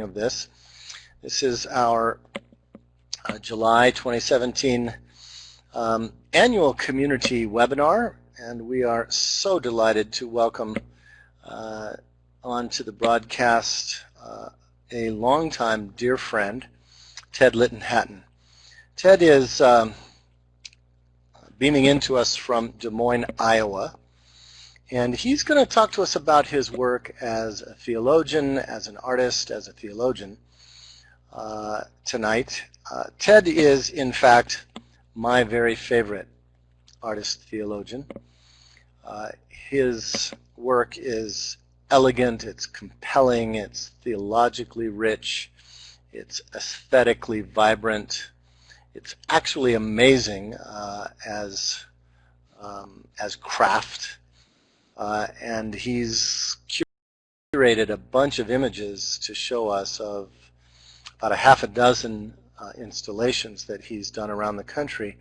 of this. This is our July 2017 annual community webinar, and we are so delighted to welcome onto the broadcast a longtime dear friend, Ted Lyddon-Hatten. Ted is beaming into us from Des Moines, Iowa, and he's going to talk to us about his work as a theologian, as an artist, as a theologian tonight. Ted is, in fact, my very favorite artist theologian. His work is elegant, it's compelling, it's theologically rich, it's aesthetically vibrant. It's actually amazing as craft, and he's curated a bunch of images to show us of about a half a dozen installations that he's done around the country.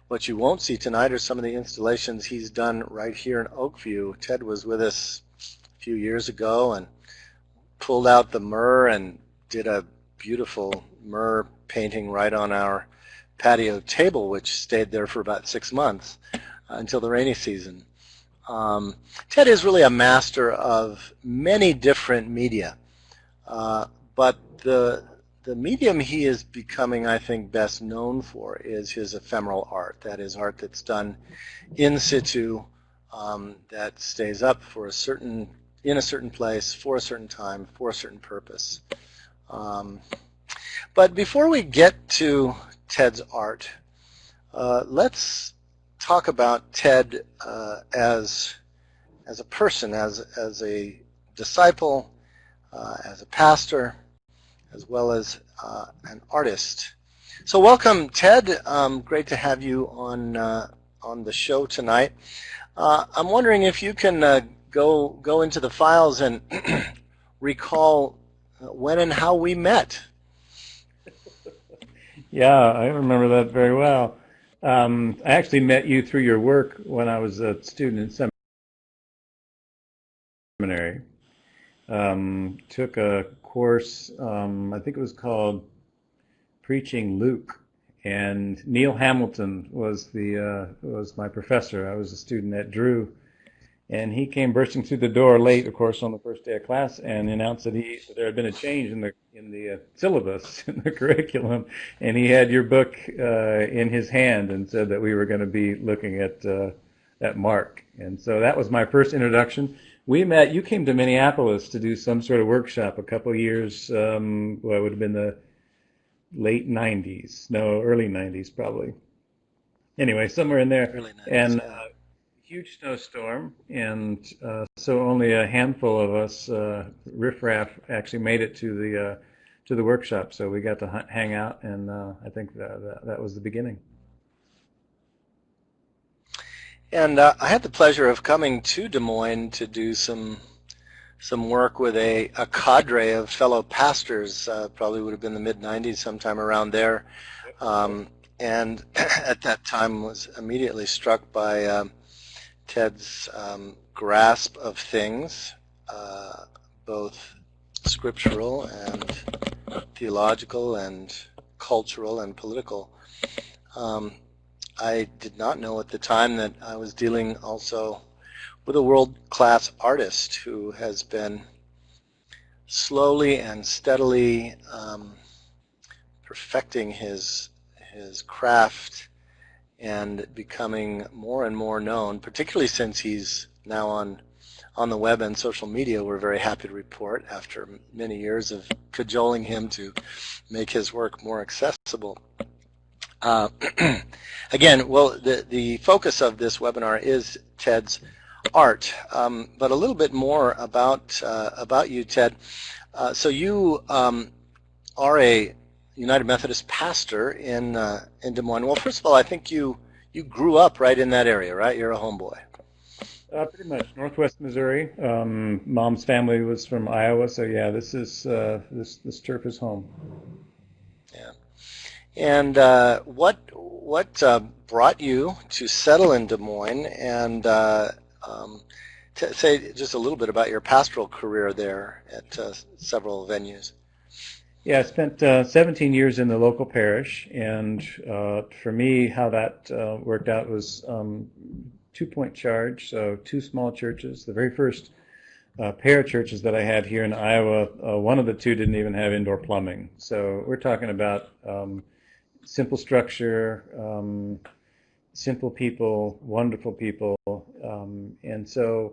What you won't see tonight are some of the installations he's done right here in Oakview. Ted was with us a few years ago and pulled out the myrrh and did a beautiful myrrh painting right on our patio table, which stayed there for about 6 months until the rainy season. Ted is really a master of many different media, but the medium he is becoming, I think, best known for is his ephemeral art. That is art that's done in situ, that stays up for in a certain place, for a certain time, for a certain purpose. But before we get to Ted's art, let's talk about Ted as a person, as a disciple, as a pastor, as well as an artist. So welcome, Ted. Great to have you on the show tonight. I'm wondering if you can go into the files and recall when and how we met. Yeah, I remember that very well. I actually met you through your work when I was a student in seminary. Took a course, I think it was called Preaching Luke, and Neil Hamilton was my professor. I was a student at Drew, and he came bursting through the door late, of course, on the first day of class, and announced that there had been a change in the syllabus, in the curriculum, and he had your book in his hand and said that we were going to be looking at Mark. And so that was my first introduction. We met. You came to Minneapolis to do some sort of workshop a couple of years. It would have been the late '90s, no, early '90s probably. Anyway, somewhere in there. Early 90s, and yeah. Huge snowstorm, and so only a handful of us riffraff actually made it to the workshop. So we got to hang out, and I think that was the beginning. And I had the pleasure of coming to Des Moines to do some work with a cadre of fellow pastors. Probably would have been the mid-'90s, sometime around there. And at that time was immediately struck by Ted's grasp of things, both scriptural and theological and cultural and political. I did not know at the time that I was dealing also with a world-class artist who has been slowly and steadily perfecting his craft and becoming more and more known, particularly since he's now on the web and social media. We're very happy to report, after many years of cajoling him to make his work more accessible. Again, well, the focus of this webinar is Ted's art, but a little bit more about you, Ted. So you are a United Methodist pastor in Des Moines. Well, first of all, I think you grew up right in that area, right? You're a homeboy. Pretty much Northwest Missouri. Mom's family was from Iowa, so yeah, this turf is home. Yeah. And what brought you to settle in Des Moines, and say just a little bit about your pastoral career there at several venues? Yeah, I spent 17 years in the local parish, and for me, how that worked out was 2-point charge, so two small churches. The very first pair of churches that I had here in Iowa, one of the two didn't even have indoor plumbing. So we're talking about simple structure, simple people, wonderful people, and so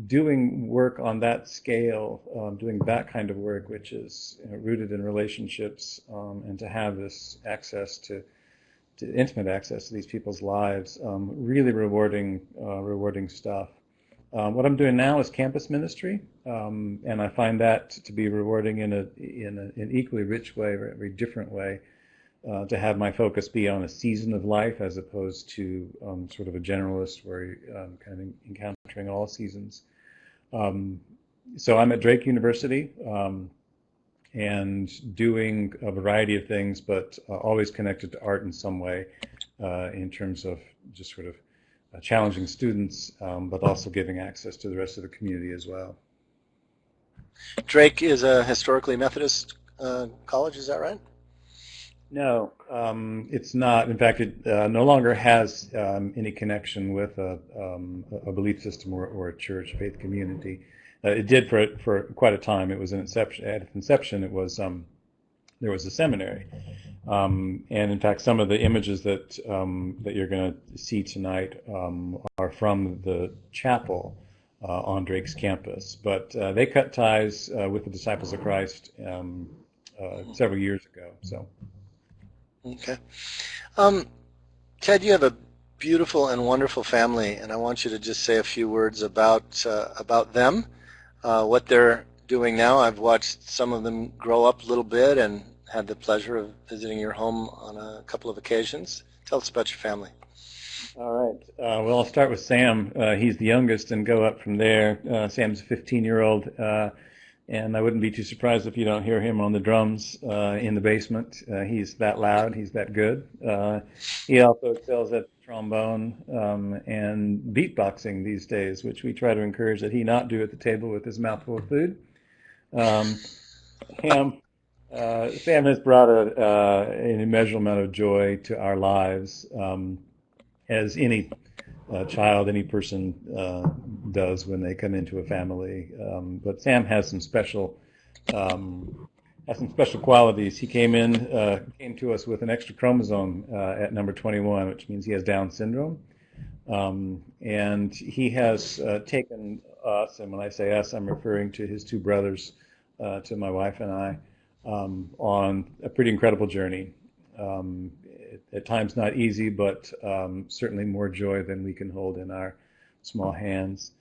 doing work on that scale, doing that kind of work, which is rooted in relationships, and to have this access to intimate access to these people's lives, really rewarding stuff. What I'm doing now is campus ministry, and I find that to be rewarding in an equally rich way, or a very different way. To have my focus be on a season of life as opposed to sort of a generalist where you're kind of encountering all seasons. So I'm at Drake University and doing a variety of things, but always connected to art in some way in terms of just sort of challenging students, but also giving access to the rest of the community as well. Drake is a historically Methodist college, is that right? No, it's not. In fact, it no longer has any connection with a belief system or a church, faith community. It did for quite a time. It was an inception. At its inception, it was there was a seminary, and in fact, some of the images that you're going to see tonight are from the chapel on Drake's campus. But they cut ties with the Disciples of Christ several years ago. So. Okay. Ted, you have a beautiful and wonderful family, and I want you to just say a few words about them, what they're doing now. I've watched some of them grow up a little bit and had the pleasure of visiting your home on a couple of occasions. Tell us about your family. All right. Well, I'll start with Sam. He's the youngest and go up from there. Sam's a 15-year-old. And I wouldn't be too surprised if you don't hear him on the drums in the basement. He's that loud. He's that good. He also excels at trombone and beatboxing these days, which we try to encourage that he not do at the table with his mouth full of food. Sam has brought an immeasurable amount of joy to our lives, as any child, any person does when they come into a family. But Sam has some special qualities. He came to us with an extra chromosome at number 21, which means he has Down syndrome. And he has taken us, and when I say us, I'm referring to his two brothers, to my wife and I, on a pretty incredible journey. At times not easy, but certainly more joy than we can hold in our small hands.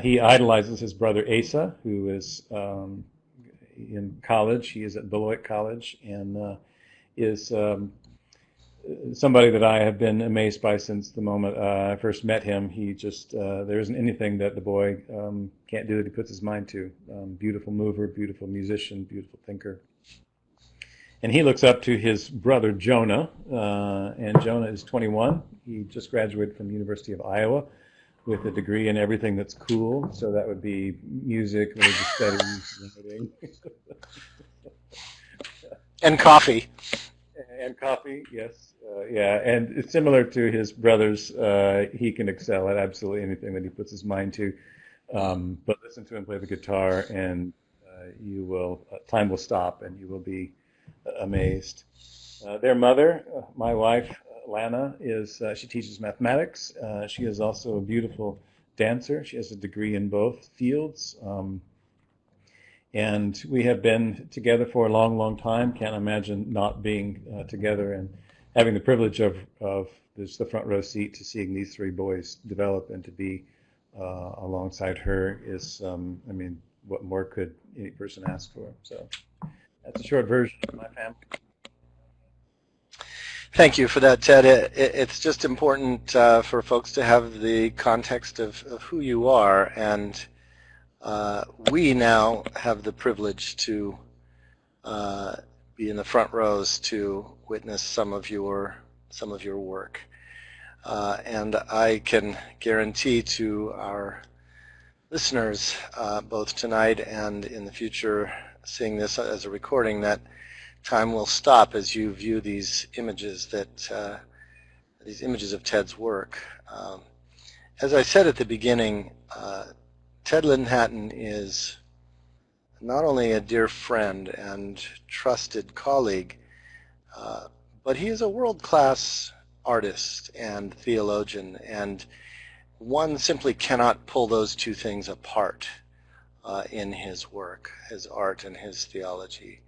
He idolizes his brother Asa, who is in college. He is at Beloit College and is somebody that I have been amazed by since the moment I first met him. He just, there isn't anything that the boy can't do that he puts his mind to. Beautiful mover, beautiful musician, beautiful thinker. And he looks up to his brother Jonah, and Jonah is 21. He just graduated from the University of Iowa with a degree in everything that's cool. So that would be music, religious studies, writing. And coffee. And coffee, yes. Yeah, and it's similar to his brothers. He can excel at absolutely anything that he puts his mind to. But listen to him play the guitar, and you will, time will stop, and you will be amazed. Their mother, my wife, Lana, she teaches mathematics. She is also a beautiful dancer. She has a degree in both fields. And we have been together for a long, long time. Can't imagine not being together, and having the privilege of this, the front row seat to seeing these three boys develop and to be alongside her is, what more could any person ask for? So that's a short version of my family. Thank you for that, Ted. It's just important for folks to have the context of who you are, and we now have the privilege to be in the front rows to witness some of your work. And I can guarantee to our listeners, both tonight and in the future, seeing this as a recording, that time will stop as you view these images of Ted's work. As I said at the beginning, Ted Lyddon-Hatten is not only a dear friend and trusted colleague, but he is a world-class artist and theologian, and one simply cannot pull those two things apart in his work, his art and his theology.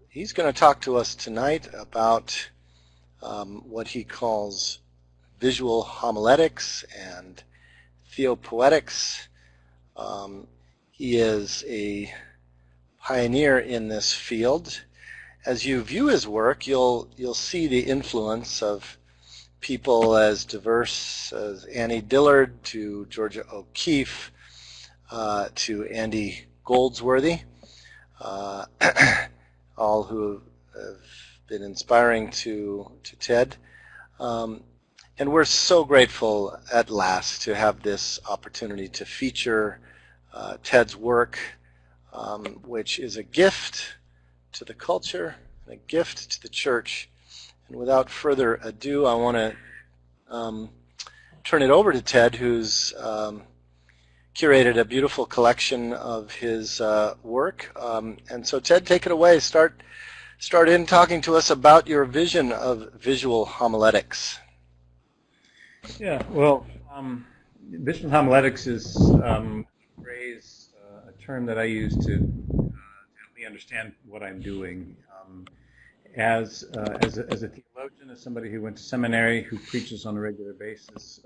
He's going to talk to us tonight about what he calls visual homiletics and theopoetics. He is a pioneer in this field. As you view his work, you'll see the influence of people as diverse as Annie Dillard to Georgia O'Keeffe to Andy Goldsworthy, all who have been inspiring to Ted. And we're so grateful at last to have this opportunity to feature Ted's work, which is a gift to the culture and a gift to the church. And without further ado, I want to turn it over to Ted, who's curated a beautiful collection of his work. And so, Ted, take it away. Start in talking to us about your vision of visual homiletics. Yeah, well, visual homiletics is a phrase, a term that I use to help me understand what I'm doing. As a theologian, as somebody who went to seminary, who preaches on a regular basis,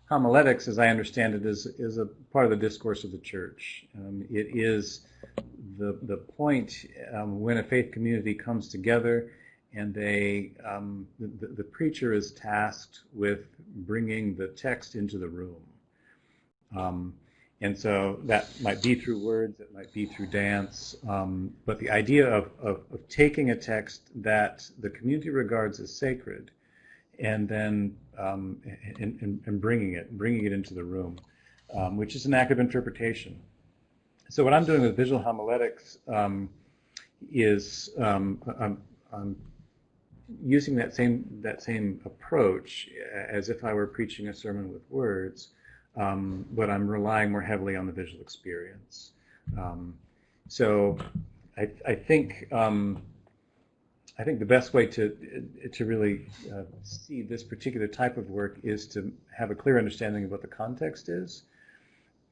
homiletics, as I understand it, is a part of the discourse of the church. It is the point when a faith community comes together and the preacher is tasked with bringing the text into the room. And so that might be through words, it might be through dance, but the idea of taking a text that the community regards as sacred and then and bringing it into the room, which is an act of interpretation. So what I'm doing with visual homiletics is I'm using that same approach as if I were preaching a sermon with words, but I'm relying more heavily on the visual experience. So I think the best way to really see this particular type of work is to have a clear understanding of what the context is.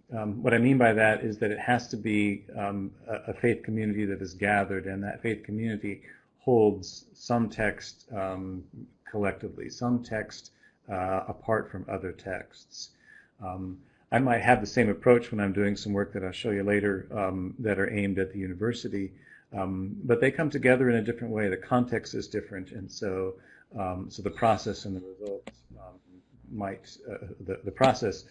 What I mean by that is that it has to be a faith community that is gathered, and that faith community holds some text collectively, some text apart from other texts. I might have the same approach when I'm doing some work that I'll show you later that are aimed at the university, but they come together in a different way. The context is different, and so the process and the results the process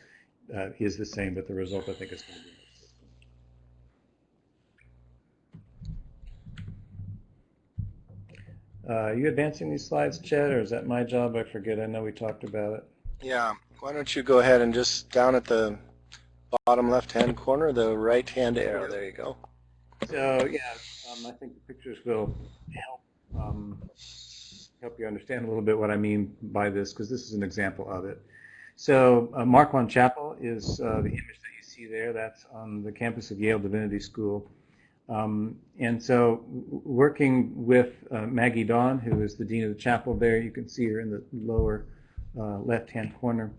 is the same, but the result I think is going to be. Are you advancing these slides, Chet, or is that my job? I forget. I know we talked about it. Yeah. Why don't you go ahead and just down at the bottom left-hand corner, the right-hand arrow. There you go. So, yeah, I think the pictures will help you understand a little bit what I mean by this, because this is an example of it. So, Marquand Chapel is the image that you see there. That's on the campus of Yale Divinity School. And so working with Maggie Dawn, who is the dean of the chapel there, you can see her in the lower left-hand corner,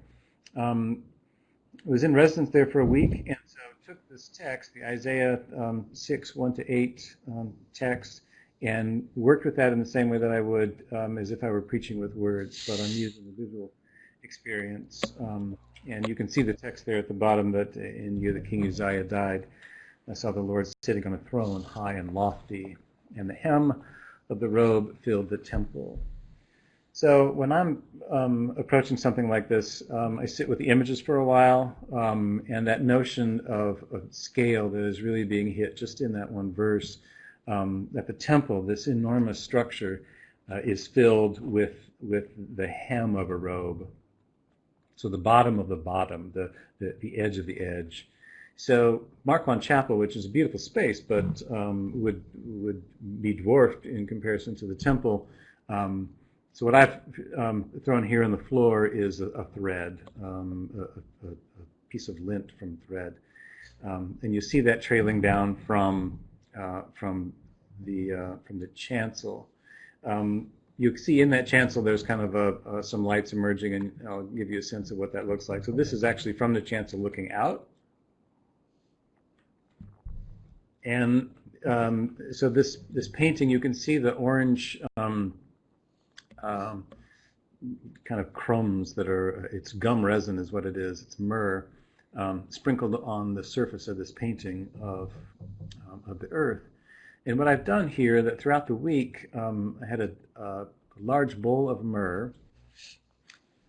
was in residence there for a week, and so took this text, the Isaiah 6, 1-8 text, and worked with that in the same way that I would as if I were preaching with words, but I'm using the visual experience. And you can see the text there at the bottom that in year that King Uzziah died, I saw the Lord sitting on a throne high and lofty, and the hem of the robe filled the temple. So when I'm approaching something like this, I sit with the images for a while, and that notion of scale that is really being hit just in that one verse, that the temple, this enormous structure, is filled with the hem of a robe. So the bottom of the bottom, the edge of the edge. So Marquand Chapel, which is a beautiful space, but would be dwarfed in comparison to the temple. So what I've thrown here on the floor is a thread, a piece of lint from thread, and you see that trailing down from the chancel. You see in that chancel there's kind of some lights emerging, and I'll give you a sense of what that looks like. So this is actually from the chancel looking out. And so this painting, you can see the orange kind of crumbs that are, it's gum resin is what it is, it's myrrh, sprinkled on the surface of this painting of the earth. And what I've done here, that throughout the week, I had a large bowl of myrrh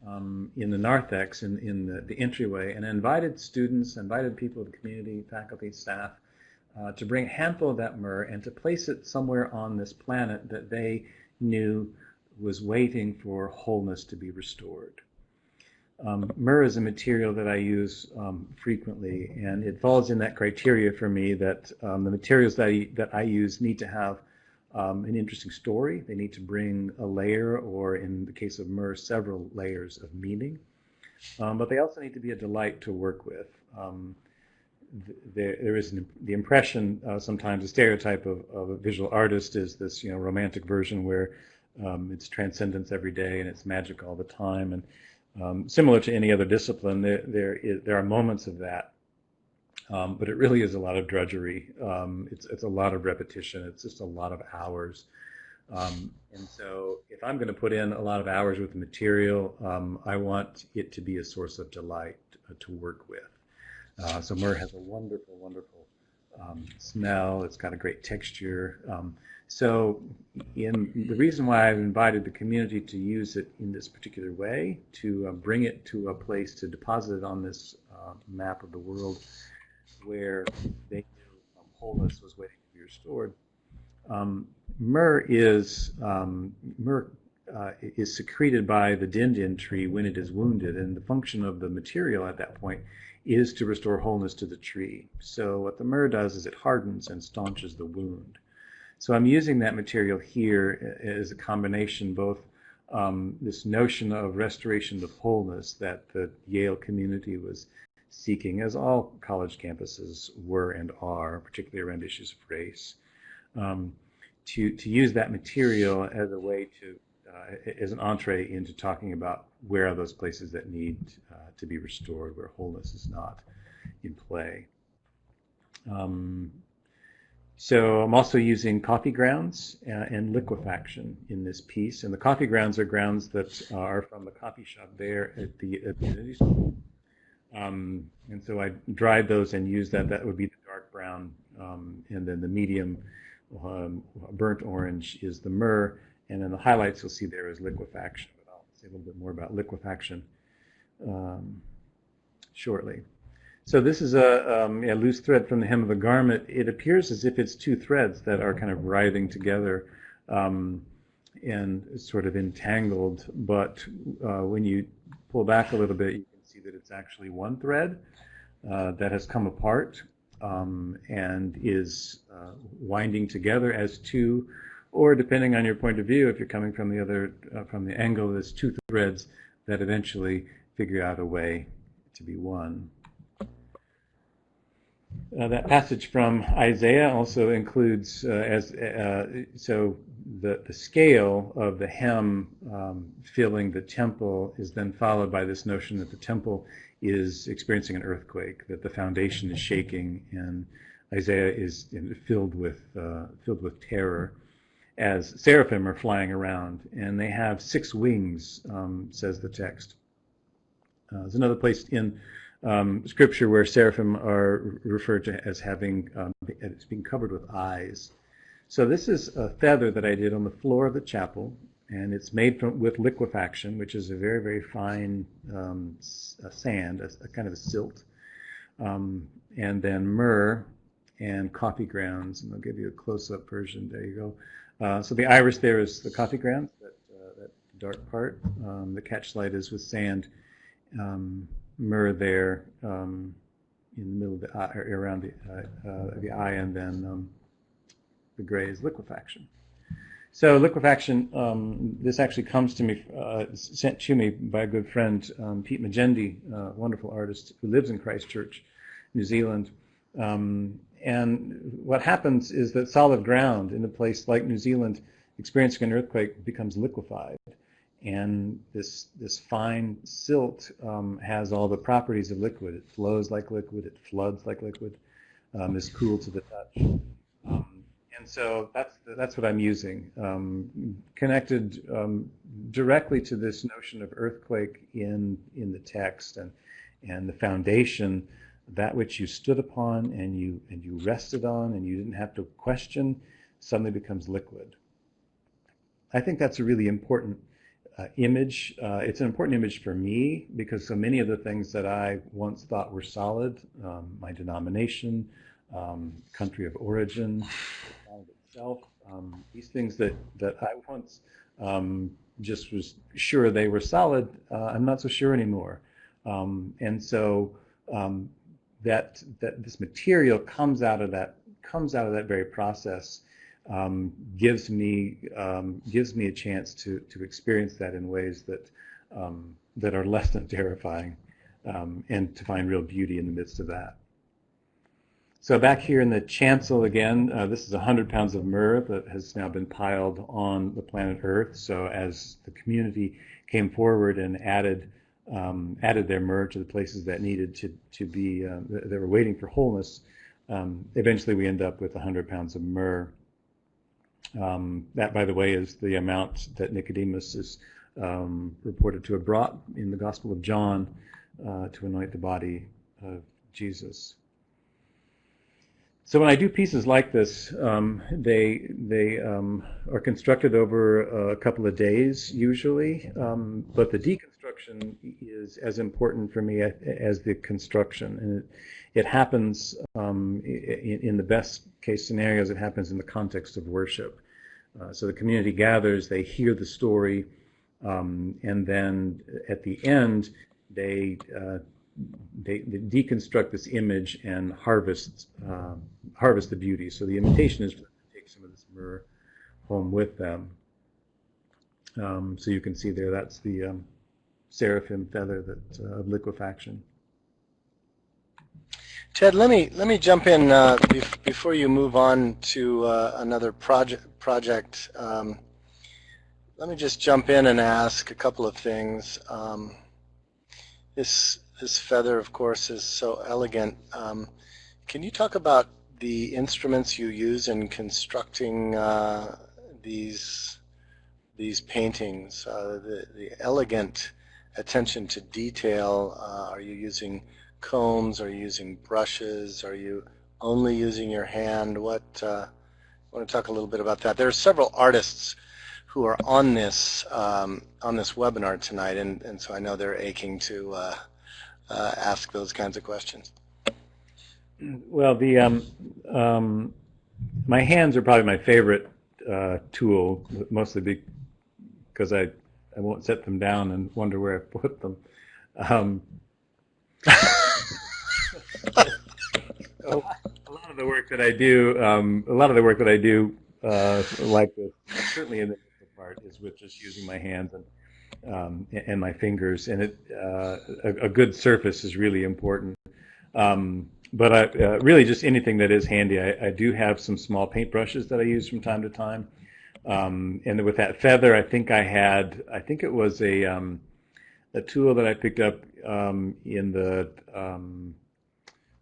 in the narthex, in the entryway, and I invited students, invited people of the community, faculty, staff, to bring a handful of that myrrh and to place it somewhere on this planet that they knew was waiting for wholeness to be restored. Myrrh is a material that I use frequently, and it falls in that criteria for me that the materials that I use need to have an interesting story. They need to bring a layer, or in the case of myrrh, several layers of meaning. But they also need to be a delight to work with. There is the impression, sometimes a stereotype of a visual artist is this, romantic version where it's transcendence every day and it's magic all the time. And similar to any other discipline, there are moments of that, but it really is a lot of drudgery. It's a lot of repetition. It's just a lot of hours. And so if I'm going to put in a lot of hours with the material, I want it to be a source of delight to work with. So myrrh has a wonderful, wonderful smell. It's got a great texture. So the reason why I've invited the community to use it in this particular way, to bring it to a place to deposit it on this map of the world where they knew wholeness was waiting to be restored. Myrrh is secreted by the dindin tree when it is wounded, and the function of the material at that point is to restore wholeness to the tree. So what the myrrh does is it hardens and staunches the wound. So I'm using that material here as a combination, both this notion of restoration of wholeness that the Yale community was seeking, as all college campuses were and are, particularly around issues of race, to use that material as a way to, as an entree into talking about where are those places that need to be restored, where wholeness is not in play. So I'm also using coffee grounds and liquefaction in this piece. And the coffee grounds are grounds that are from the coffee shop there at the community school. And so I dried those and used that. That would be the dark brown. And then the medium burnt orange is the myrrh. And then the highlights you'll see there is liquefaction. But I'll say a little bit more about liquefaction shortly. So this is a loose thread from the hem of the garment. It appears as if it's two threads that are kind of writhing together and sort of entangled. But when you pull back a little bit, you can see that it's actually one thread that has come apart and is winding together as two, or depending on your point of view, if you're coming from the other from the angle, there's two threads that eventually figure out a way to be one. That passage from Isaiah also includes, so the scale of the hem filling the temple is then followed by this notion that the temple is experiencing an earthquake, that the foundation is shaking, and Isaiah is filled with terror as seraphim are flying around, and they have 6 wings, says the text. There's another place in Scripture where seraphim are referred to as having as being covered with eyes. So this is a feather that I did on the floor of the chapel, and it's made with liquefaction, which is a very, very fine sand, a kind of a silt, and then myrrh and coffee grounds, and I'll give you a close-up version. There you go. So the iris there is the coffee grounds, that dark part. The catchlight is with sand. Myrrh there in the middle of the eye, or around the eye, and then the gray is liquefaction. So liquefaction, this actually comes to me, sent to me by a good friend, Pete Magendie, a wonderful artist who lives in Christchurch, New Zealand. And what happens is that solid ground in a place like New Zealand experiencing an earthquake becomes liquefied. And this fine silt has all the properties of liquid. It flows like liquid, it floods like liquid, is cool to the touch. And so that's what I'm using, connected directly to this notion of earthquake in the text and the foundation, that which you stood upon and you rested on and you didn't have to question, suddenly becomes liquid. I think that's a really important image. It's an important image for me because so many of the things that I once thought were solid, my denomination, country of origin, itself, these things that I once just was sure they were solid, I'm not so sure anymore. And so that this material comes out of that very process, gives me a chance to experience that in ways that are less than terrifying, and to find real beauty in the midst of that. So back here in the chancel again, this is 100 pounds of myrrh that has now been piled on the planet Earth. So as the community came forward and added their myrrh to the places that needed to be, they were waiting for wholeness, eventually we end up with 100 pounds of myrrh. That, by the way, is the amount that Nicodemus is reported to have brought in the Gospel of John to anoint the body of Jesus. So when I do pieces like this, they are constructed over a couple of days usually, but the deconstruction is as important for me as the construction, and it happens in the best case scenarios. It happens in the context of worship. So the community gathers, they hear the story, and then at the end they deconstruct this image and harvest the beauty. So the invitation is to take some of this myrrh home with them. So you can see there, that's the seraphim feather of liquefaction. Ted, let me jump in before you move on to another project. Let me just jump in and ask a couple of things. This feather, of course, is so elegant. Can you talk about the instruments you use in constructing these paintings? The elegant attention to detail. Are you using combs? Are you using brushes? Are you only using your hand? I want to talk a little bit about that. There are several artists who are on this webinar tonight, and so I know they're aching to ask those kinds of questions. Well, my hands are probably my favorite tool, mostly because I won't set them down and wonder where I put them. A lot of the work that I do, like this, certainly in the part, is with just using my hands and my fingers, and a good surface is really important. But really just anything that is handy. I do have some small paint brushes that I use from time to time. And with that feather, I think it was a tool that I picked up in the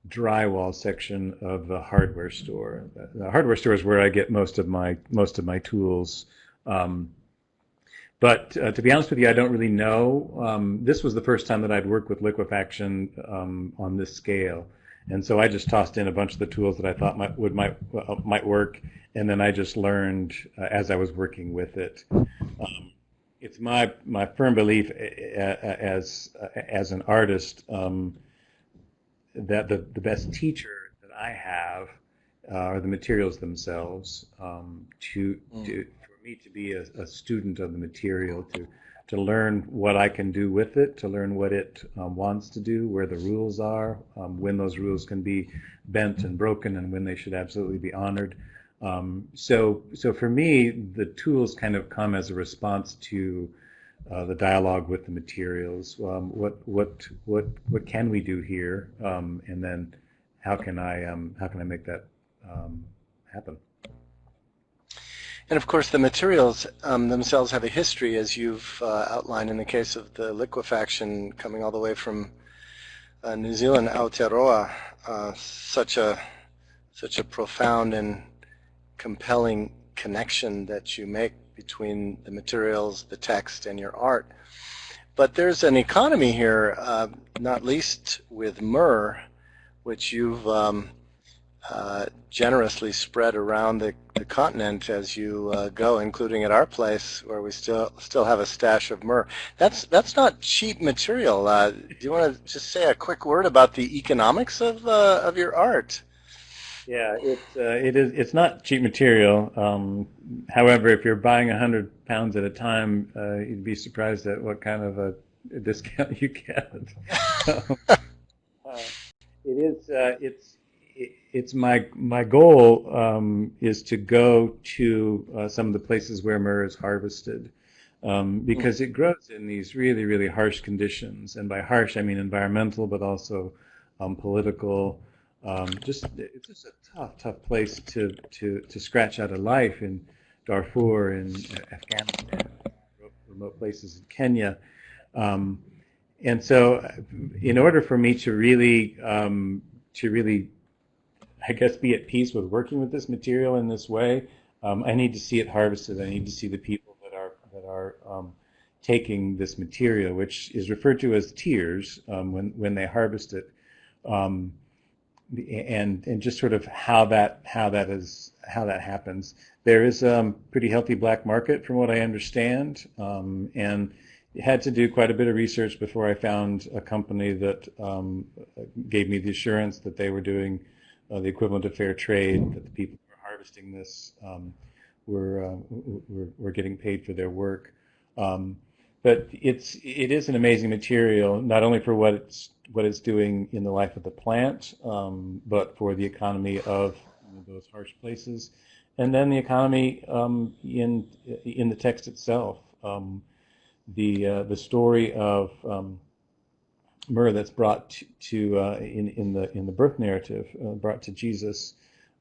drywall section of the hardware store. The hardware store is where I get most of my tools. But to be honest with you, I don't really know. This was the first time that I'd worked with liquefaction on this scale, and so I just tossed in a bunch of the tools that I thought might work, and then I just learned as I was working with it. It's my firm belief as an artist that the best teacher that I have are the materials themselves. For me to be a student of the material, to learn what I can do with it, to learn what it wants to do, where the rules are, when those rules can be bent and broken, and when they should absolutely be honored. So for me, the tools kind of come as a response to the dialogue with the materials. What can we do here, and then how can I make that happen? And of course, the materials themselves have a history, as you've outlined in the case of the liquefaction, coming all the way from New Zealand, Aotearoa. Such a profound and compelling connection that you make between the materials, the text, and your art. But there's an economy here, not least with myrrh, which you've generously spread around the continent as you go, including at our place where we still have a stash of myrrh. That's not cheap material. Do you want to just say a quick word about the economics of your art? Yeah, it's not cheap material. However, if you're buying 100 pounds at a time, you'd be surprised at what kind of a discount you get. It's my goal is to go to some of the places where myrrh is harvested, because it grows in these really, really harsh conditions, and by harsh I mean environmental, but also political. It's just a tough place to scratch out a life in Darfur, in Afghanistan, remote places in Kenya. And so, in order for me to really, I guess, be at peace with working with this material in this way, I need to see it harvested. I need to see the people that are taking this material, which is referred to as tears, when they harvest it, and just sort of how that happens. There is a pretty healthy black market, from what I understand, and had to do quite a bit of research before I found a company that gave me the assurance that they were doing the equivalent of fair trade, that the people who are harvesting this were getting paid for their work. But it is an amazing material, not only for what it's doing in the life of the plant, but for the economy of those harsh places, and then the economy in the text itself. The story of myrrh that's brought to in the birth narrative, brought to Jesus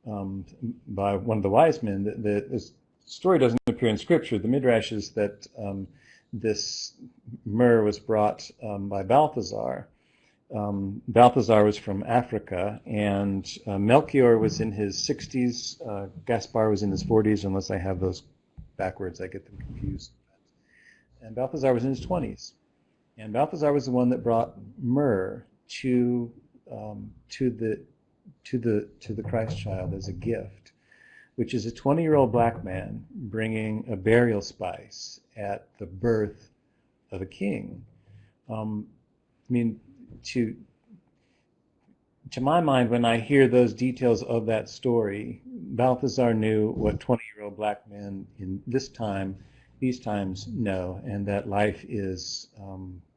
by one of the wise men. The story doesn't appear in Scripture. The midrash is that this myrrh was brought by Balthazar. Balthazar was from Africa, and Melchior was in his 60s. Gaspar was in his 40s, unless I have those backwards. I get them confused. And Balthazar was in his 20s. And Balthazar was the one that brought myrrh to the Christ child as a gift, which is a 20-year-old black man bringing a burial spice at the birth of a king. I mean, to my mind, when I hear those details of that story, Balthazar knew what 20-year-old black men in these times know, and that life is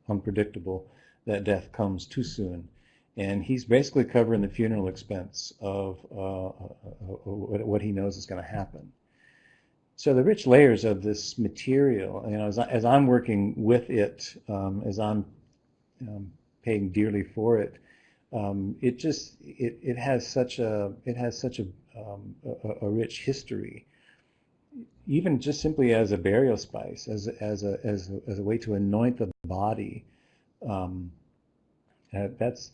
unpredictable, that death comes too soon. And he's basically covering the funeral expense of what he knows is going to happen. So the rich layers of this material, as I'm working with it, as I'm paying dearly for it, it has such a rich history. Even just simply as a burial spice, as a way to anoint the body, that's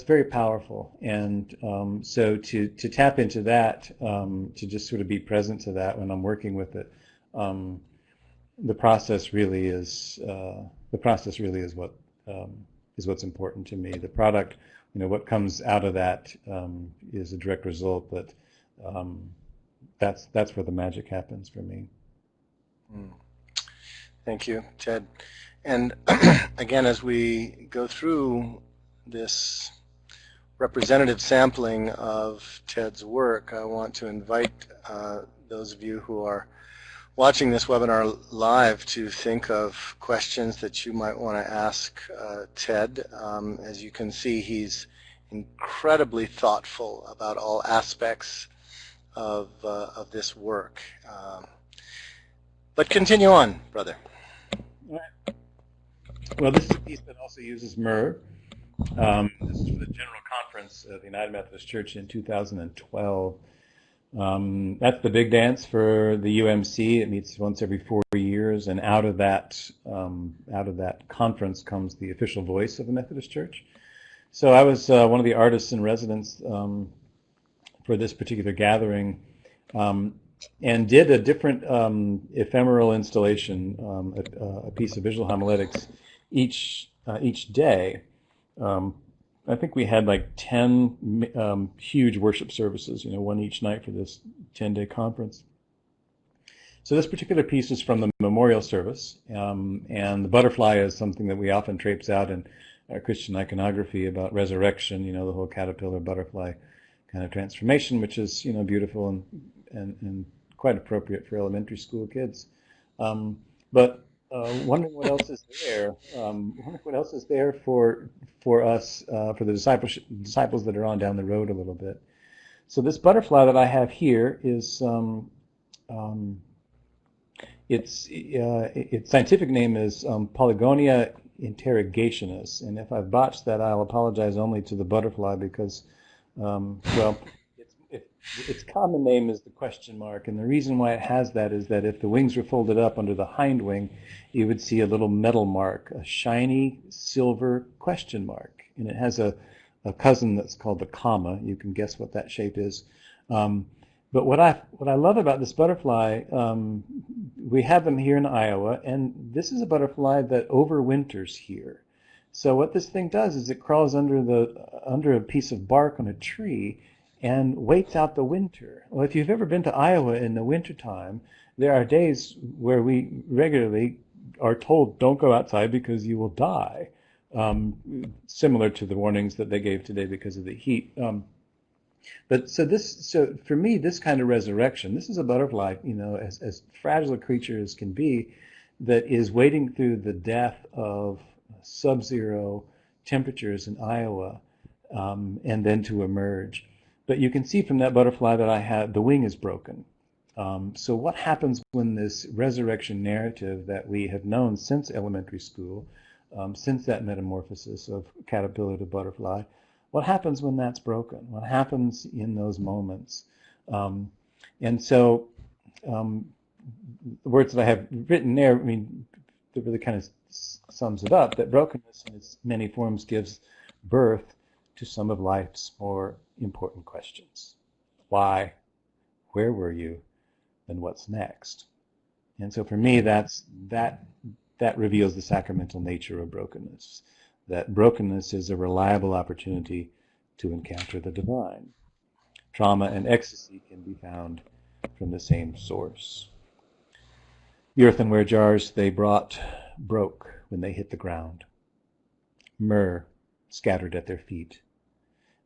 very powerful. And so to tap into that, to just sort of be present to that when I'm working with it, the process really is what's important to me. The product, what comes out of that is a direct result, but that's where the magic happens for me. Thank you, Ted. And again, as we go through this representative sampling of Ted's work, I want to invite those of you who are watching this webinar live to think of questions that you might want to ask Ted. As you can see, he's incredibly thoughtful about all aspects of this work. But continue on, brother. Well, this is a piece that also uses myrrh. This is for the General Conference of the United Methodist Church in 2012. That's the big dance for the UMC. It meets once every 4 years, and out of that conference comes the official voice of the Methodist Church. So I was one of the artists in residence for this particular gathering, and did a different ephemeral installation, a piece of visual homiletics each day. I think we had like 10 huge worship services, one each night for this 10-day conference. So this particular piece is from the memorial service, and the butterfly is something that we often traipse out in Christian iconography about resurrection, the whole caterpillar butterfly kind of transformation, which is, beautiful and quite appropriate for elementary school kids. But wondering what else is there. Wondering what else is there for us, for the disciples that are on down the road a little bit. So this butterfly that I have here is its scientific name is Polygonia interrogationis, and if I've botched that, I'll apologize only to the butterfly because, its common name is the question mark, and the reason why it has that is that if the wings were folded up under the hind wing, you would see a little metal mark, a shiny silver question mark, and it has a cousin that's called the comma. You can guess what that shape is. But what I love about this butterfly, we have them here in Iowa, and this is a butterfly that overwinters here. So what this thing does is it crawls under a piece of bark on a tree and waits out the winter. Well, if you've ever been to Iowa in the wintertime, there are days where we regularly are told don't go outside because you will die, similar to the warnings that they gave today because of the heat. So for me, this kind of resurrection, this is a butterfly, as fragile a creature as can be, that is wading through the death of sub-zero temperatures in Iowa, and then to emerge. But you can see from that butterfly that I have, the wing is broken. So what happens when this resurrection narrative that we have known since elementary school, since that metamorphosis of caterpillar to butterfly, what happens when that's broken? What happens in those moments? And so the words that I have written there, it really kind of sums it up, that brokenness in its many forms gives birth to some of life's more important questions. Why? Where were you? And what's next? And so for me, that reveals the sacramental nature of brokenness. That brokenness is a reliable opportunity to encounter the divine. Trauma and ecstasy can be found from the same source. The earthenware jars they brought broke when they hit the ground. Myrrh scattered at their feet.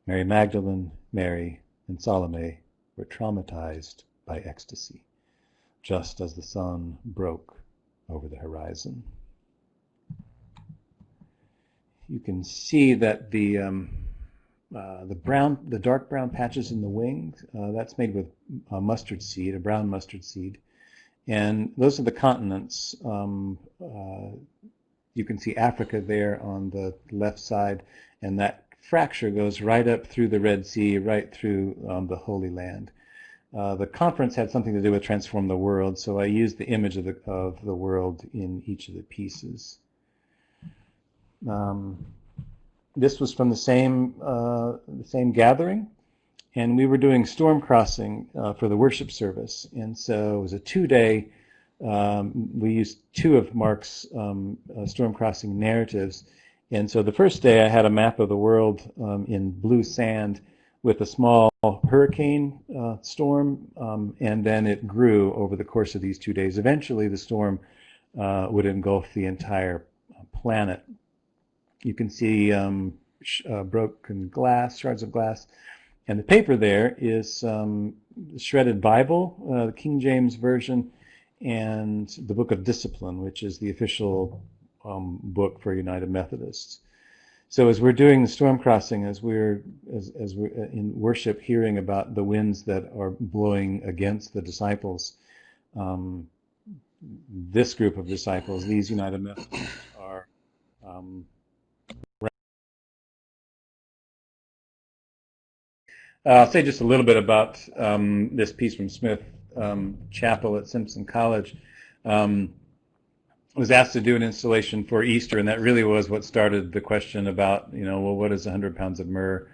Mary Magdalene, Mary, and Salome were traumatized by ecstasy, just as the sun broke over the horizon. You can see that the dark brown patches in the wings, that's made with mustard seed, a brown mustard seed, and those are the continents. You can see Africa there on the left side, and that fracture goes right up through the Red Sea, right through the Holy Land. The conference had something to do with transform the world, so I used the image of the world in each of the pieces. This was from the same gathering, and we were doing storm crossing for the worship service, and so it was a 2-day. We used 2 of Mark's storm crossing narratives, and so the first day I had a map of the world in blue sand with a small hurricane storm, and then it grew over the course of these 2 days. Eventually, the storm would engulf the entire planet. You can see broken glass, shards of glass, and the paper there is shredded Bible, the King James Version, and the Book of Discipline, which is the official book for United Methodists. So as we're doing the storm crossing, as we're in worship, hearing about the winds that are blowing against the disciples, this group of disciples, these United Methodists, are I'll say just a little bit about this piece from Smith Chapel at Simpson College. Was asked to do an installation for Easter, and that really was what started the question about, well, what is 100 pounds of myrrh?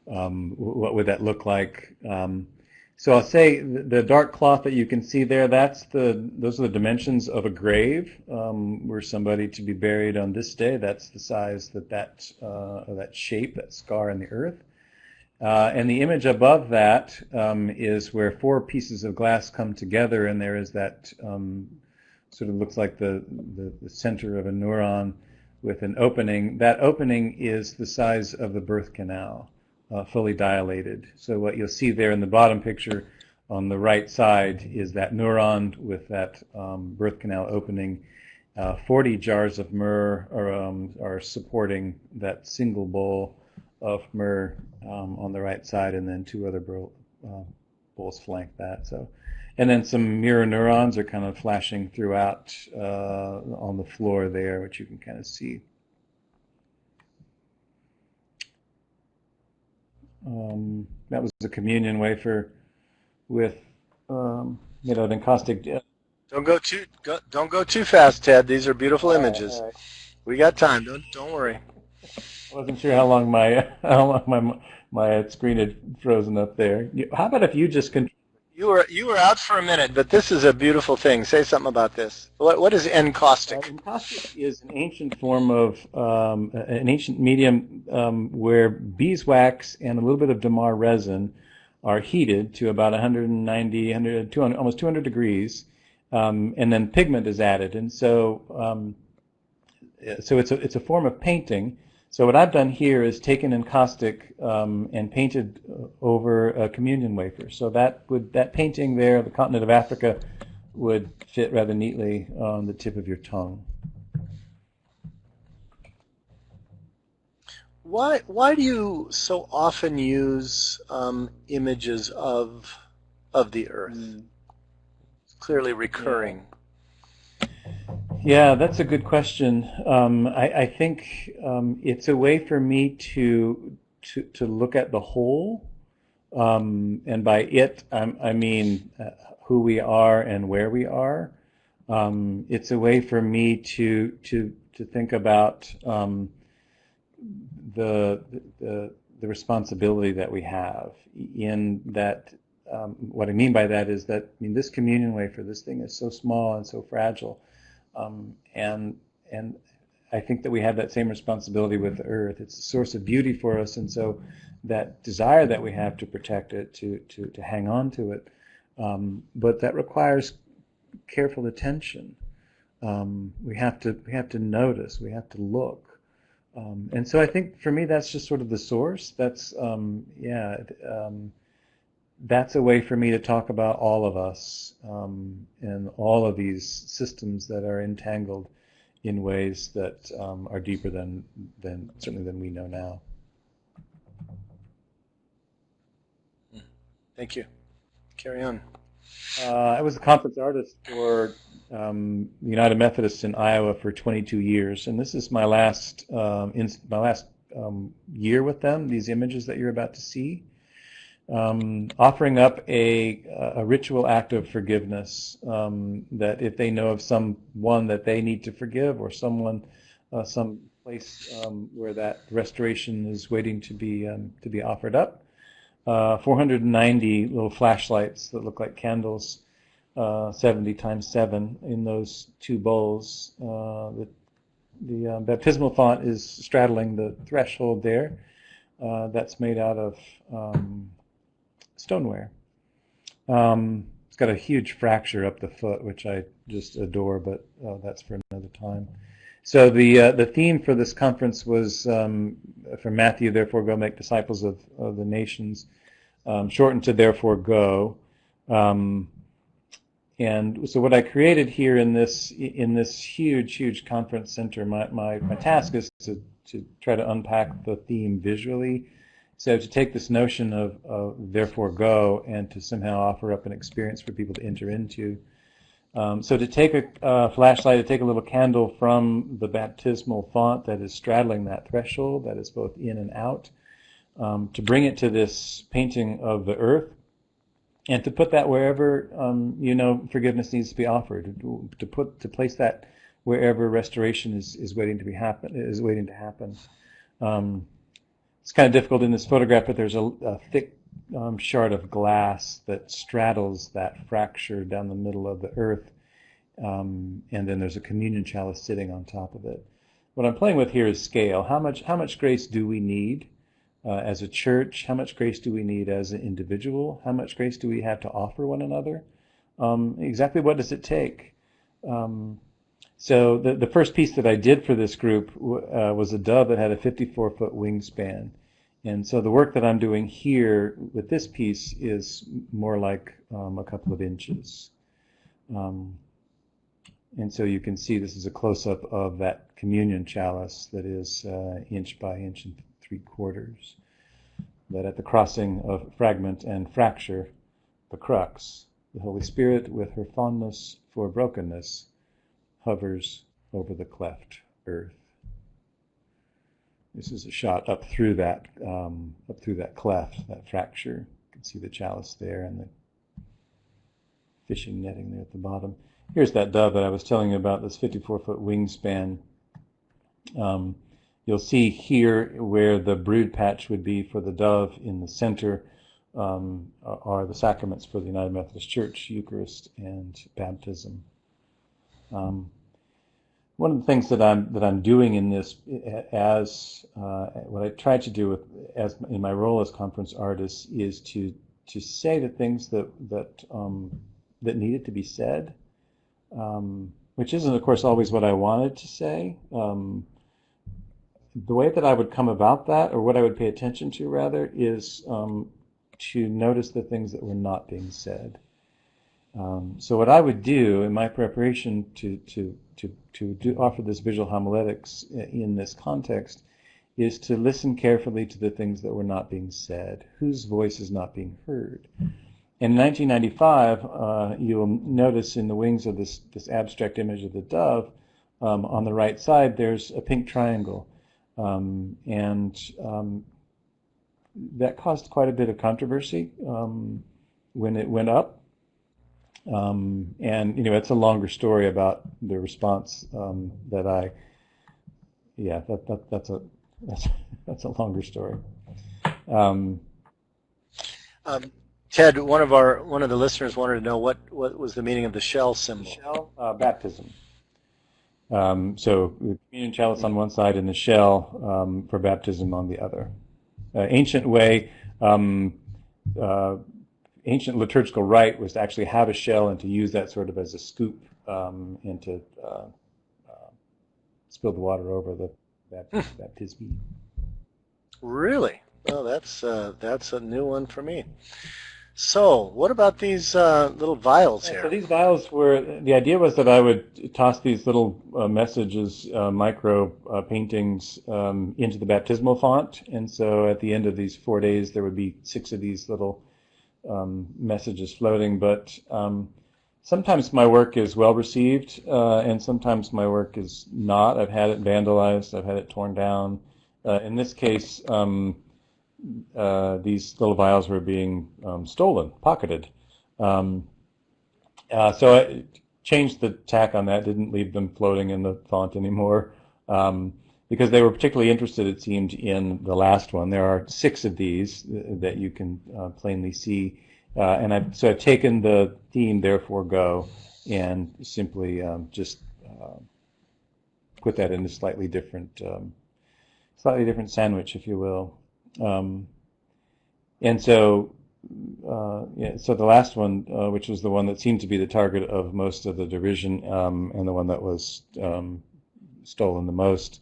What would that look like? So I'll say the dark cloth that you can see there, those are the dimensions of a grave. Were somebody to be buried on this day, that's the size that shape, that scar in the earth. And the image above that is where 4 pieces of glass come together, and there is that sort of looks like the center of a neuron with an opening. That opening is the size of the birth canal, fully dilated. So what you'll see there in the bottom picture on the right side is that neuron with that birth canal opening. 40 jars of myrrh are supporting that single bowl of myrrh on the right side, and then 2 other bowls flank that. And then some mirror neurons are kind of flashing throughout on the floor there, which you can kind of see. That was a communion wafer with an encaustic. Don't go too fast, Ted. These are beautiful images. All right. We got time. Don't worry. I wasn't sure how long my screen had frozen up there. How about if you just You were out for a minute, but this is a beautiful thing. Say something about this. What is encaustic? Encaustic is an ancient form of an ancient medium where beeswax and a little bit of damar resin are heated to about 190, 200, almost 200 degrees, and then pigment is added. And so it's a form of painting. So what I've done here is taken encaustic and painted over a communion wafer. So that painting there, the continent of Africa, would fit rather neatly on the tip of your tongue. Why do you so often use images of the earth? It's clearly recurring. Yeah, that's a good question. I think it's a way for me to look at the whole, and by it I mean who we are and where we are. It's a way for me to think about the responsibility that we have in that. What I mean by that is that this communion wafer, this thing is so small and so fragile. And I think that we have that same responsibility with the earth. It's a source of beauty for us, and so that desire that we have to protect it, to hang on to it, but that requires careful attention. We have to notice. We have to look, and so I think for me that's just sort of the source. That's a way for me to talk about all of us and all of these systems that are entangled in ways that are deeper than certainly than we know now. Thank you. Carry on. I was a conference artist for the United Methodists in Iowa for 22 years, and this is my last year with them. These images that you're about to see. Offering up a ritual act of forgiveness, that if they know of someone that they need to forgive, or someone, some place where that restoration is waiting to be offered up, 490 little flashlights that look like candles, 70 times 7 in those 2 bowls. The baptismal font is straddling the threshold there. That's made out of stoneware. It's got a huge fracture up the foot, which I just adore, but that's for another time. So the theme for this conference was from Matthew, therefore go make disciples of the nations, shortened to therefore go. And so what I created here in this huge conference center, my task is to try to unpack the theme visually. So to take this notion of therefore go and to somehow offer up an experience for people to enter into. So to take a flashlight, to take a little candle from the baptismal font that is straddling that threshold, that is both in and out, to bring it to this painting of the earth, and to put that wherever forgiveness needs to be offered, to place that wherever restoration is waiting to happen. It's kind of difficult in this photograph, but there's a thick shard of glass that straddles that fracture down the middle of the earth, and then there's a communion chalice sitting on top of it. What I'm playing with here is scale. How much grace do we need as a church? How much grace do we need as an individual? How much grace do we have to offer one another? Exactly what does it take? So the first piece that I did for this group was a dove that had a 54-foot wingspan. And so the work that I'm doing here with this piece is more like a couple of inches. And so you can see this is a close-up of that communion chalice that is inch by inch and 3/4. That at the crossing of fragment and fracture, the crux, the Holy Spirit with her fondness for brokenness, hovers over the cleft earth. This is a shot up through that cleft, that fracture. You can see the chalice there and the fishing netting there at the bottom. Here's that dove that I was telling you about, this 54-foot wingspan. You'll see here where the brood patch would be for the dove in the center are the sacraments for the United Methodist Church, Eucharist and baptism. One of the things that I'm doing in this, as what I try to do as in my role as conference artist, is to say the things that needed to be said, which isn't, of course, always what I wanted to say. The way that I would come about that, or what I would pay attention to rather, is to notice the things that were not being said. So what I would do in my preparation to offer this visual homiletics in this context is to listen carefully to the things that were not being said, whose voice is not being heard. In 1995, you'll notice in the wings of this abstract image of the dove, on the right side, there's a pink triangle. And that caused quite a bit of controversy when it went up. And it's a longer story about the response that's a longer story. Ted, one of the listeners wanted to know what was the meaning of the shell symbol. Shell, baptism. So the communion chalice on one side and the shell for baptism on the other. Ancient liturgical rite was to actually have a shell and to use that sort of as a scoop and to spill the water over the baptism. Really? Well, that's a new one for me. So, what about these little vials here? So these vials the idea was that I would toss these little messages, micro paintings into the baptismal font. And so at the end of these 4 days, there would be 6 of these little messages floating. But sometimes my work is well received, and sometimes my work is not. I've had it vandalized. I've had it torn down. In this case, these little vials were being stolen, pocketed. So I changed the tack on that, didn't leave them floating in the font anymore, because they were particularly interested, it seemed, in the last one. There are 6 of these that you can plainly see. And I've taken the theme, therefore go, and simply just put that in a slightly different sandwich, if you will. And so, so the last one, which was the one that seemed to be the target of most of the derision, and the one that was stolen the most,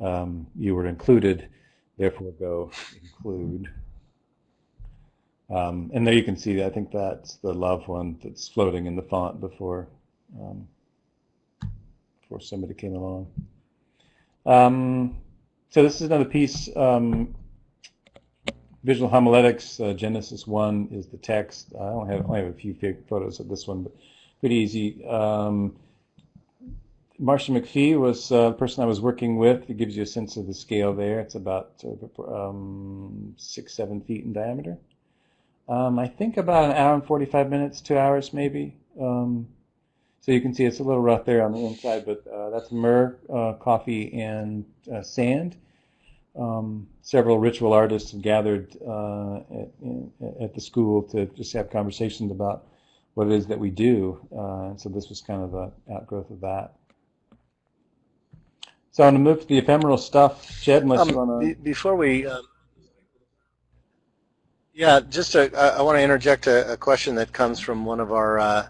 you were included, therefore go include. And there you can see, I think that's the love one that's floating in the font before somebody came along. So this is another piece, visual homiletics. Genesis 1 is the text. I only have a few photos of this one, but pretty easy. Marcia McPhee was the person I was working with. It gives you a sense of the scale there. It's about 6-7 feet in diameter. I think about an hour and 45 minutes, 2 hours maybe. So you can see it's a little rough there on the inside, but that's myrrh, coffee, and sand. Several ritual artists have gathered at the school to just have conversations about what it is that we do. And so this was kind of an outgrowth of that. So I'm going to move to the ephemeral stuff. Jed, unless you want to... Before we... yeah, I want to interject a question that comes from one of our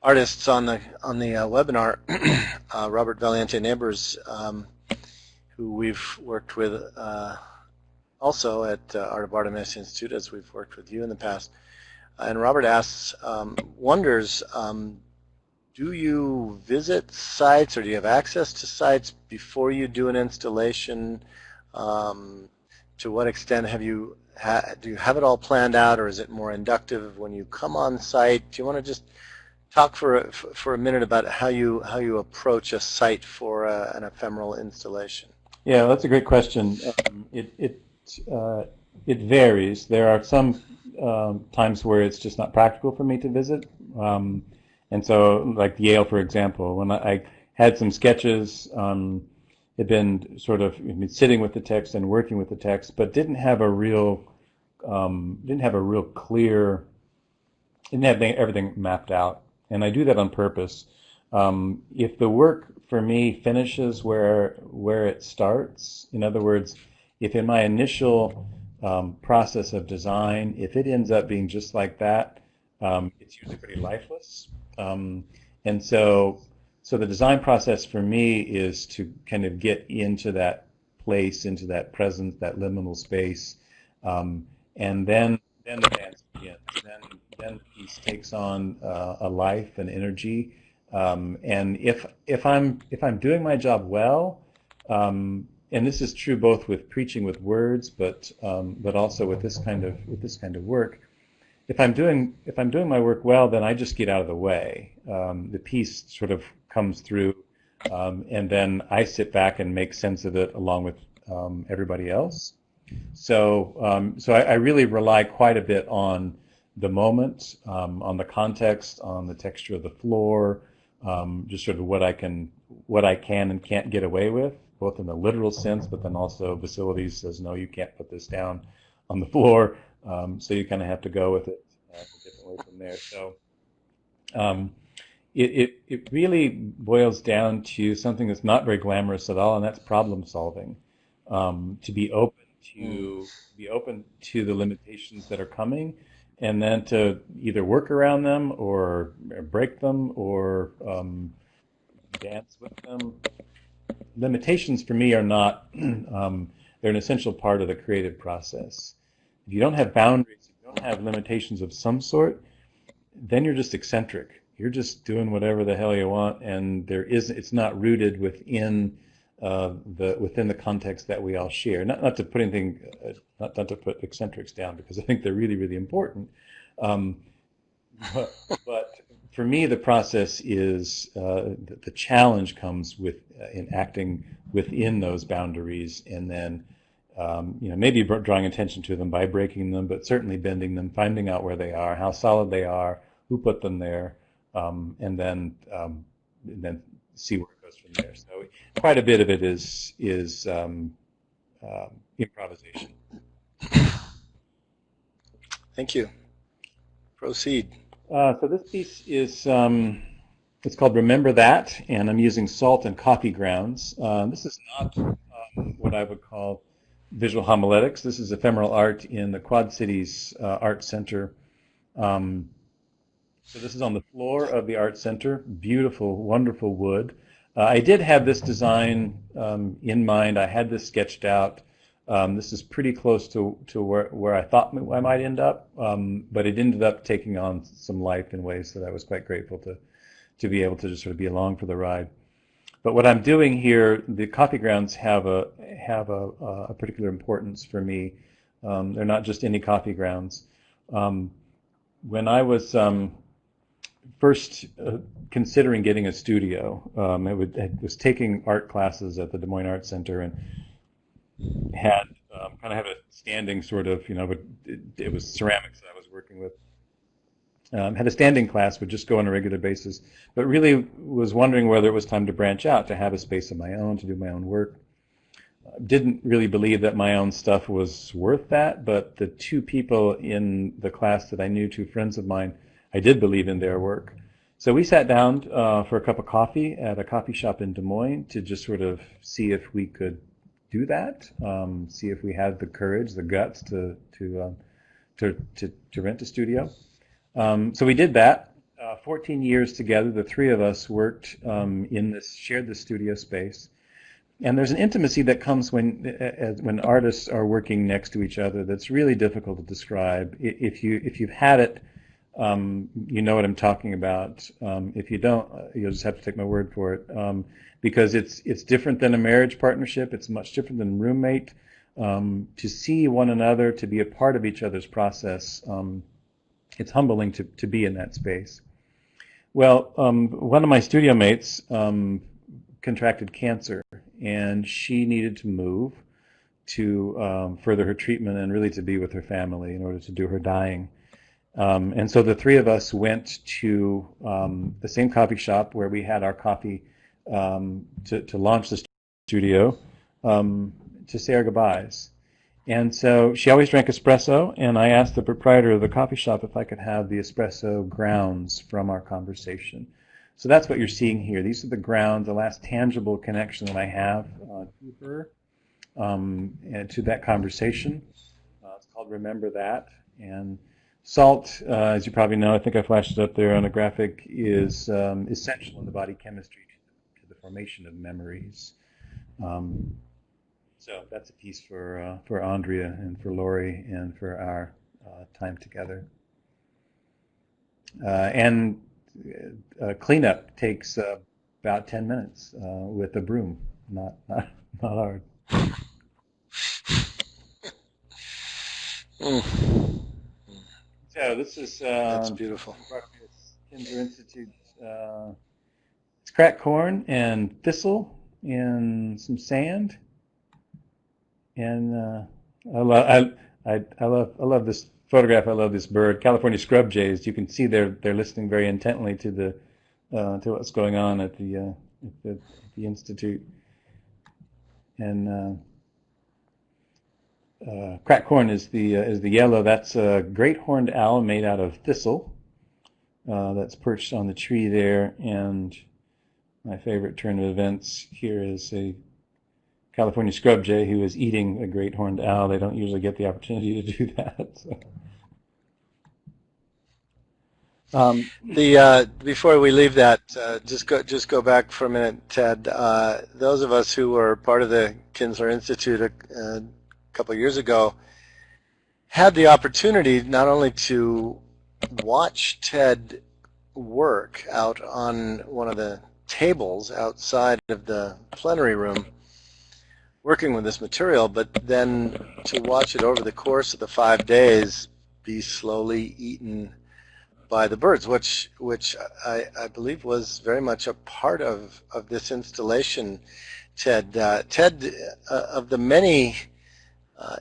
artists on the webinar, Robert Valiente Neighbors, who we've worked with also at Art of Artemis Institute, as we've worked with you in the past. And Robert asks, wonders, do you visit sites, or do you have access to sites before you do an installation? To what extent do you have it all planned out, or is it more inductive when you come on site? Do you want to just talk for a minute about how you approach a site for an ephemeral installation? Yeah, that's a great question. It varies. There are some times where it's just not practical for me to visit. And so, like Yale, for example, when I had some sketches, had been sort of sitting with the text and working with the text, but didn't have everything mapped out. And I do that on purpose. If the work for me finishes where it starts, in other words, if in my initial process of design, if it ends up being just like that, it's usually pretty lifeless. And so the design process for me is to kind of get into that place, into that presence, that liminal space, and then the dance begins. Then the piece takes on a life and energy. And if I'm doing my job well, and this is true both with preaching with words, but also with this kind of work. If I'm doing my work well, then I just get out of the way. The piece sort of comes through, and then I sit back and make sense of it along with everybody else. So I really rely quite a bit on the moment, on the context, on the texture of the floor, just sort of what I can and can't get away with, both in the literal sense, but then also Basilides says, no, you can't put this down on the floor. So you kind of have to go with it differently from there. So it really boils down to something that's not very glamorous at all, and that's problem solving. To be open to the limitations that are coming, and then to either work around them or break them or dance with them. Limitations for me are not, they're an essential part of the creative process. If you don't have boundaries, if you don't have limitations of some sort, then you're just eccentric. You're just doing whatever the hell you want, and it's not rooted within the context that we all share. Not to put anything, not to put eccentrics down, because I think they're really, really important. But for me, the process is the challenge comes in acting within those boundaries, and then maybe drawing attention to them by breaking them, but certainly bending them, finding out where they are, how solid they are, who put them there, and then see where it goes from there. So quite a bit of it is improvisation. Thank you. Proceed. So this piece is it's called Remember That, and I'm using salt and coffee grounds. This is not what I would call visual homiletics. This is ephemeral art in the Quad Cities Art Center. So this is on the floor of the Art Center. Beautiful, wonderful wood. I did have this design in mind. I had this sketched out This is pretty close to where I thought I might end up, but it ended up taking on some life in ways that I was quite grateful to be able to just sort of be along for the ride. But what I'm doing here, the coffee grounds have a particular importance for me. They're not just any coffee grounds. When I was first considering getting a studio, I was taking art classes at the Des Moines Art Center and had kind of had a standing sort of, but it was ceramics that I was working with. Had a standing class, would just go on a regular basis, but really was wondering whether it was time to branch out, to have a space of my own, to do my own work. Didn't really believe that my own stuff was worth that, but the two people in the class that I knew, two friends of mine, I did believe in their work. So we sat down for a cup of coffee at a coffee shop in Des Moines to just sort of see if we could do that, see if we had the courage, the guts to rent a studio. So we did that. 14 years together, the three of us worked shared the studio space. And there's an intimacy that comes when artists are working next to each other that's really difficult to describe. If you've had it, you know what I'm talking about. If you don't, you'll just have to take my word for it. Because it's different than a marriage partnership. It's much different than roommate. To see one another, to be a part of each other's process, it's humbling to be in that space. Well, one of my studio mates contracted cancer, and she needed to move to further her treatment and really to be with her family in order to do her dying. And so the three of us went to the same coffee shop where we had our coffee to launch the studio to say our goodbyes. And so she always drank espresso, and I asked the proprietor of the coffee shop if I could have the espresso grounds from our conversation. So that's what you're seeing here. These are the grounds, the last tangible connection that I have to her and to that conversation. It's called Remember That. And salt, as you probably know, I think I flashed it up there on a graphic, is essential in the body chemistry to the formation of memories. So that's a piece for Andrea and for Lori and for our time together. And cleanup takes about 10 minutes with a broom, not hard. So this is that's beautiful. Kinsler Institute. It's cracked corn and thistle and some sand. And I love this photograph. I love this bird, California scrub jays. You can see they're listening very intently to what's going on at the institute. And cracked corn is the yellow. That's a great horned owl made out of thistle. That's perched on the tree there. And my favorite turn of events here is a California scrub jay who is eating a great horned owl. They don't usually get the opportunity to do that. So. Before we leave that, just go back for a minute, Ted. Those of us who were part of the Kinsler Institute a couple of years ago had the opportunity not only to watch Ted work out on one of the tables outside of the plenary room, working with this material, but then to watch it over the course of the 5 days be slowly eaten by the birds, which I believe was very much a part of this installation, Ted. Ted, of the many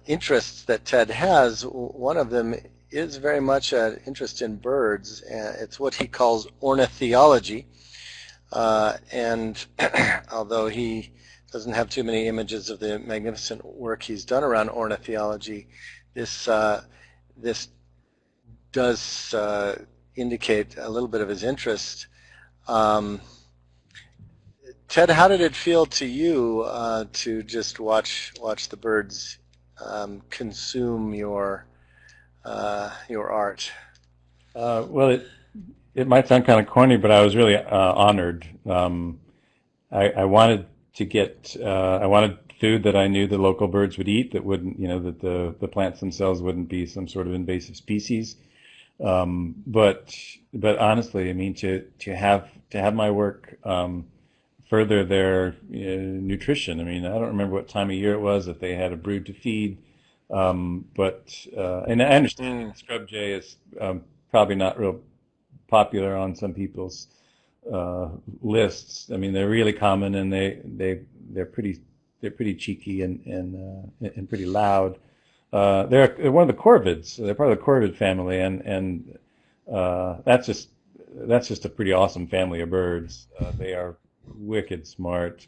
interests that Ted has, one of them is very much an interest in birds. It's what he calls ornithology, and although he doesn't have too many images of the magnificent work he's done around ornithology, this does indicate a little bit of his interest. Ted, how did it feel to you to just watch the birds consume your art? Well, it might sound kind of corny, but I was really honored. I wanted food that I knew the local birds would eat that wouldn't, that the plants themselves wouldn't be some sort of invasive species. But honestly, I mean, to have my work further their nutrition. I mean, I don't remember what time of year it was that they had a brood to feed, and I understand scrub jay is probably not real popular on some people's lists. I mean, they're really common, and they're pretty cheeky and pretty loud. They're one of the corvids. They're part of the corvid family, and that's just a pretty awesome family of birds. They are wicked smart.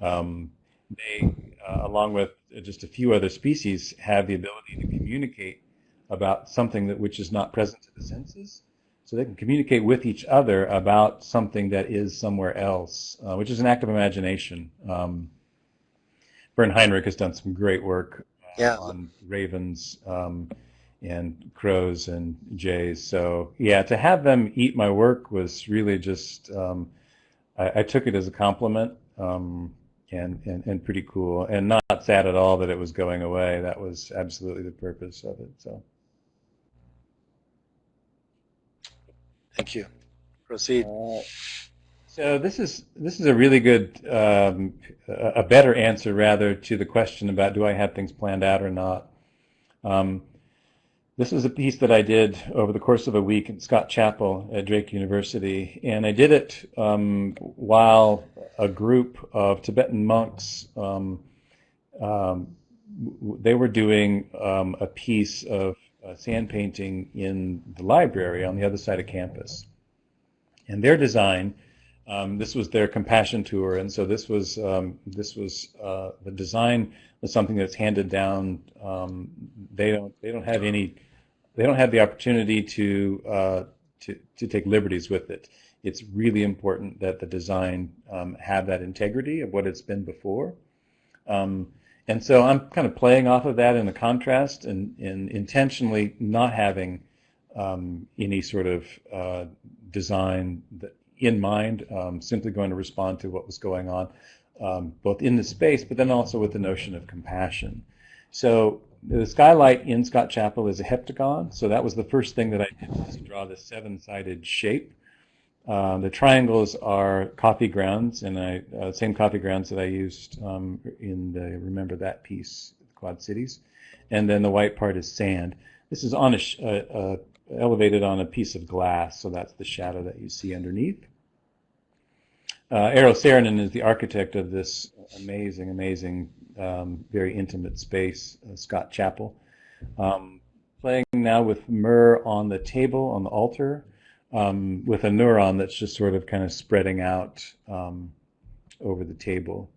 They, along with just a few other species, have the ability to communicate about something which is not present to the senses. So they can communicate with each other about something that is somewhere else, which is an act of imagination. Bern Heinrich has done some great work on ravens and crows and jays. So yeah, to have them eat my work was really just, I took it as a compliment, and pretty cool, and not sad at all that it was going away. That was absolutely the purpose of it. So. Thank you. Proceed. So this is a really good, a better answer rather to the question about do I have things planned out or not. This is a piece that I did over the course of a week in Scott Chapel at Drake University, and I did it while a group of Tibetan monks, they were doing a piece of sand painting in the library on the other side of campus. And their design, this was their compassion tour, and so this was the design was something that's handed down. They don't have the opportunity to take liberties with it. It's really important that the design have that integrity of what it's been before. And so I'm kind of playing off of that in a contrast and intentionally not having any sort of design in mind, simply going to respond to what was going on, both in the space, but then also with the notion of compassion. So the skylight in Scott Chapel is a heptagon, so that was the first thing that I did, was to draw this seven-sided shape. The triangles are coffee grounds, and same coffee grounds that I used in the Remember That piece, Quad Cities. And then the white part is sand. This is on elevated on a piece of glass, so that's the shadow that you see underneath. Eero Saarinen is the architect of this amazing, very intimate space, Scott Chapel. Playing now with myrrh on the table, on the altar, with a neuron that's just sort of kind of spreading out over the table.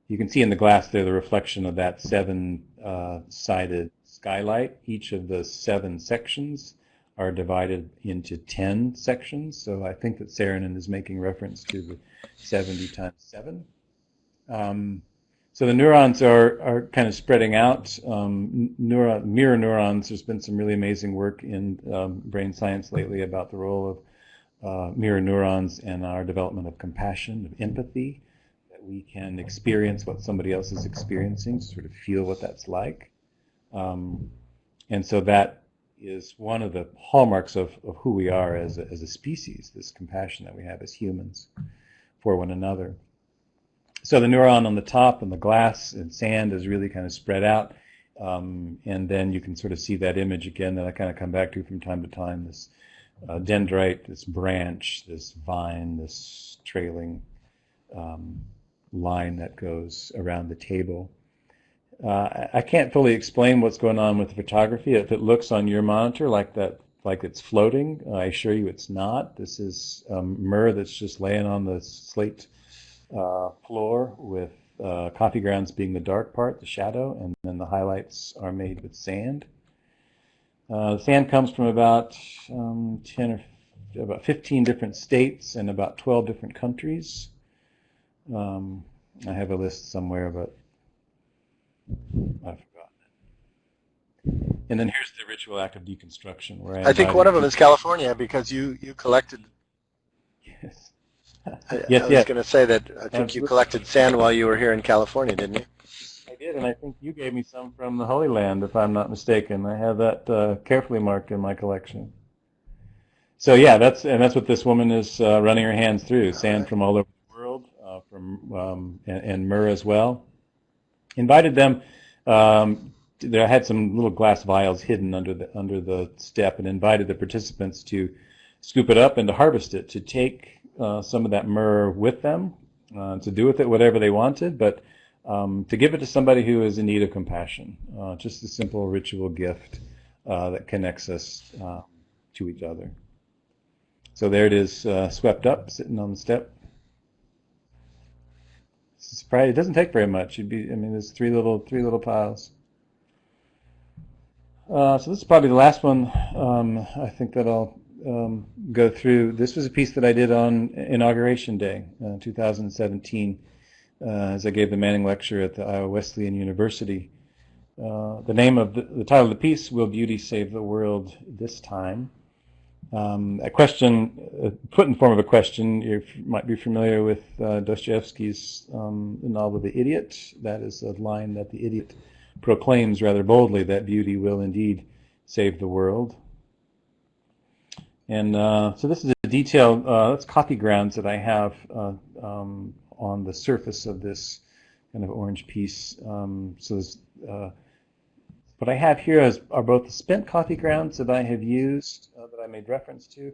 You can see in the glass there the reflection of that seven-sided skylight. Each of the 7 sections are divided into 10 sections, so I think that Saarinen is making reference to the 70 times 7. So the neurons are kind of spreading out. Mirror neurons, there's been some really amazing work in brain science lately about the role of mirror neurons and our development of compassion, of empathy, that we can experience what somebody else is experiencing, sort of feel what that's like. And so that is one of the hallmarks of who we are as a species, this compassion that we have as humans for one another. So the neuron on the top and the glass and sand is really kind of spread out. And then you can sort of see that image again that I kind of come back to from time to time, this dendrite, this branch, this vine, this trailing line that goes around the table. I can't fully explain what's going on with the photography. If it looks on your monitor like that, like it's floating, I assure you it's not. This is myrrh that's just laying on the slate floor, with coffee grounds being the dark part, the shadow, and then the highlights are made with sand. The sand comes from about 15 different states and about 12 different countries. I have a list somewhere, but I've forgotten it. And then here's the ritual act of deconstruction, where I think one of them is California, because you collected. Yes. I Yes, was yes, going to say that I think you absolutely. collected sand while you were here in California, didn't you? I did, and I think you gave me some from the Holy Land, if I'm not mistaken. I have that carefully marked in my collection. So yeah, that's what this woman is running her hands through: All sand right. from all over the world, and myrrh as well. Invited them. There I had some little glass vials hidden under the step, and invited the participants to scoop it up and to harvest it, to take some of that myrrh with them, to do with it whatever they wanted, but to give it to somebody who is in need of compassion. Just a simple ritual gift that connects us to each other. So there it is, swept up, sitting on the step. It doesn't take very much. There's three little piles. So this is probably the last one I think that I'll go through. This was a piece that I did on Inauguration Day, 2017, as I gave the Manning Lecture at the Iowa Wesleyan University. The title of the piece, Will Beauty Save the World This Time? A question, put in form of a question. You might be familiar with Dostoevsky's novel The Idiot. That is a line that the idiot proclaims rather boldly, that beauty will indeed save the world. And so this is a detailed, that's coffee grounds that I have on the surface of this kind of orange piece. What I have here are both the spent coffee grounds that I have used, that I made reference to,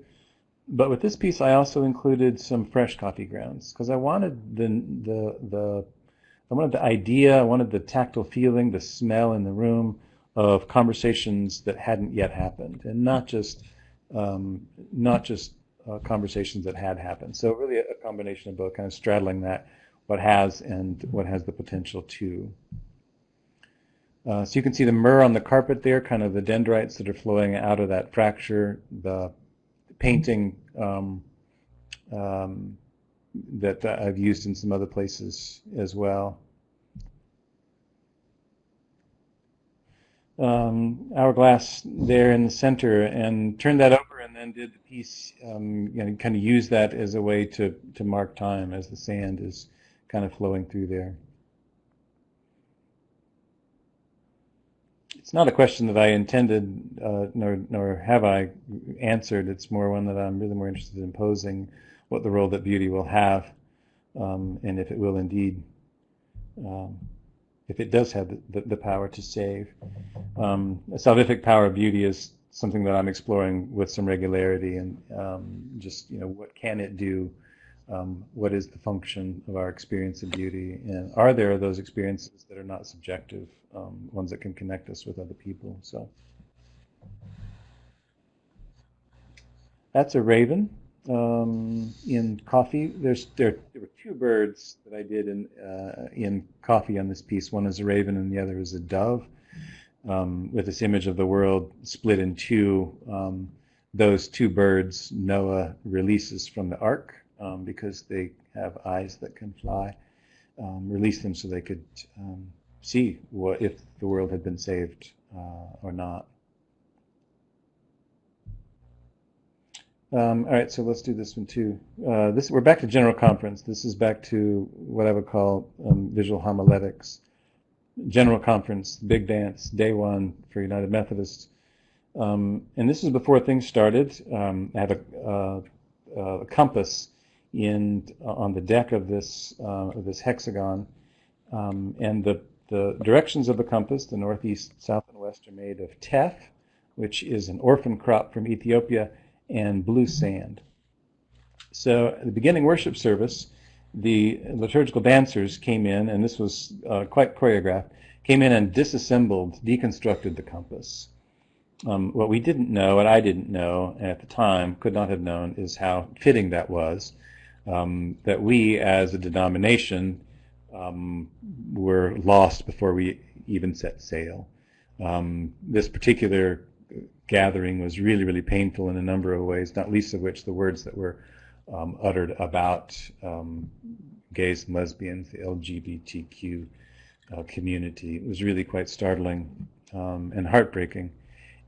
but with this piece I also included some fresh coffee grounds, because I wanted the idea, I wanted the tactile feeling, the smell in the room of conversations that hadn't yet happened, and not just conversations that had happened. So really a combination of both, kind of straddling that, what has and what has the potential to. So you can see the myrrh on the carpet there, kind of the dendrites that are flowing out of that fracture, the painting that I've used in some other places as well. Hourglass there in the center, and turned that over and then did the piece, kind of use that as a way to mark time as the sand is kind of flowing through there. It's not a question that I intended, nor have I answered. It's more one that I'm really more interested in posing, what the role that beauty will have, and if it will indeed, if it does have the power to save. The salvific power of beauty is something that I'm exploring with some regularity, and what can it do? What is the function of our experience of beauty? And are there those experiences that are not subjective, ones that can connect us with other people? So that's a raven in coffee. There were two birds that I did in coffee on this piece. One is a raven and the other is a dove, with this image of the world split in two. Those two birds Noah releases from the ark, because they have eyes that can fly, release them so they could see if the world had been saved or not. All right, so let's do this one too. We're back to General Conference. This is back to what I would call visual homiletics. General Conference, big dance, day one for United Methodists. And this is before things started. I had a compass on the deck of this hexagon, and the directions of the compass, the northeast, south, and west, are made of teff, which is an orphan crop from Ethiopia, and blue sand. So at the beginning worship service, the liturgical dancers came in, and this was quite choreographed, came in and deconstructed the compass. What we didn't know, what I didn't know at the time, could not have known, is how fitting that was, that we as a denomination were lost before we even set sail. This particular gathering was really, really painful in a number of ways, not least of which the words that were uttered about gays and lesbians, the LGBTQ community. It was really quite startling and heartbreaking.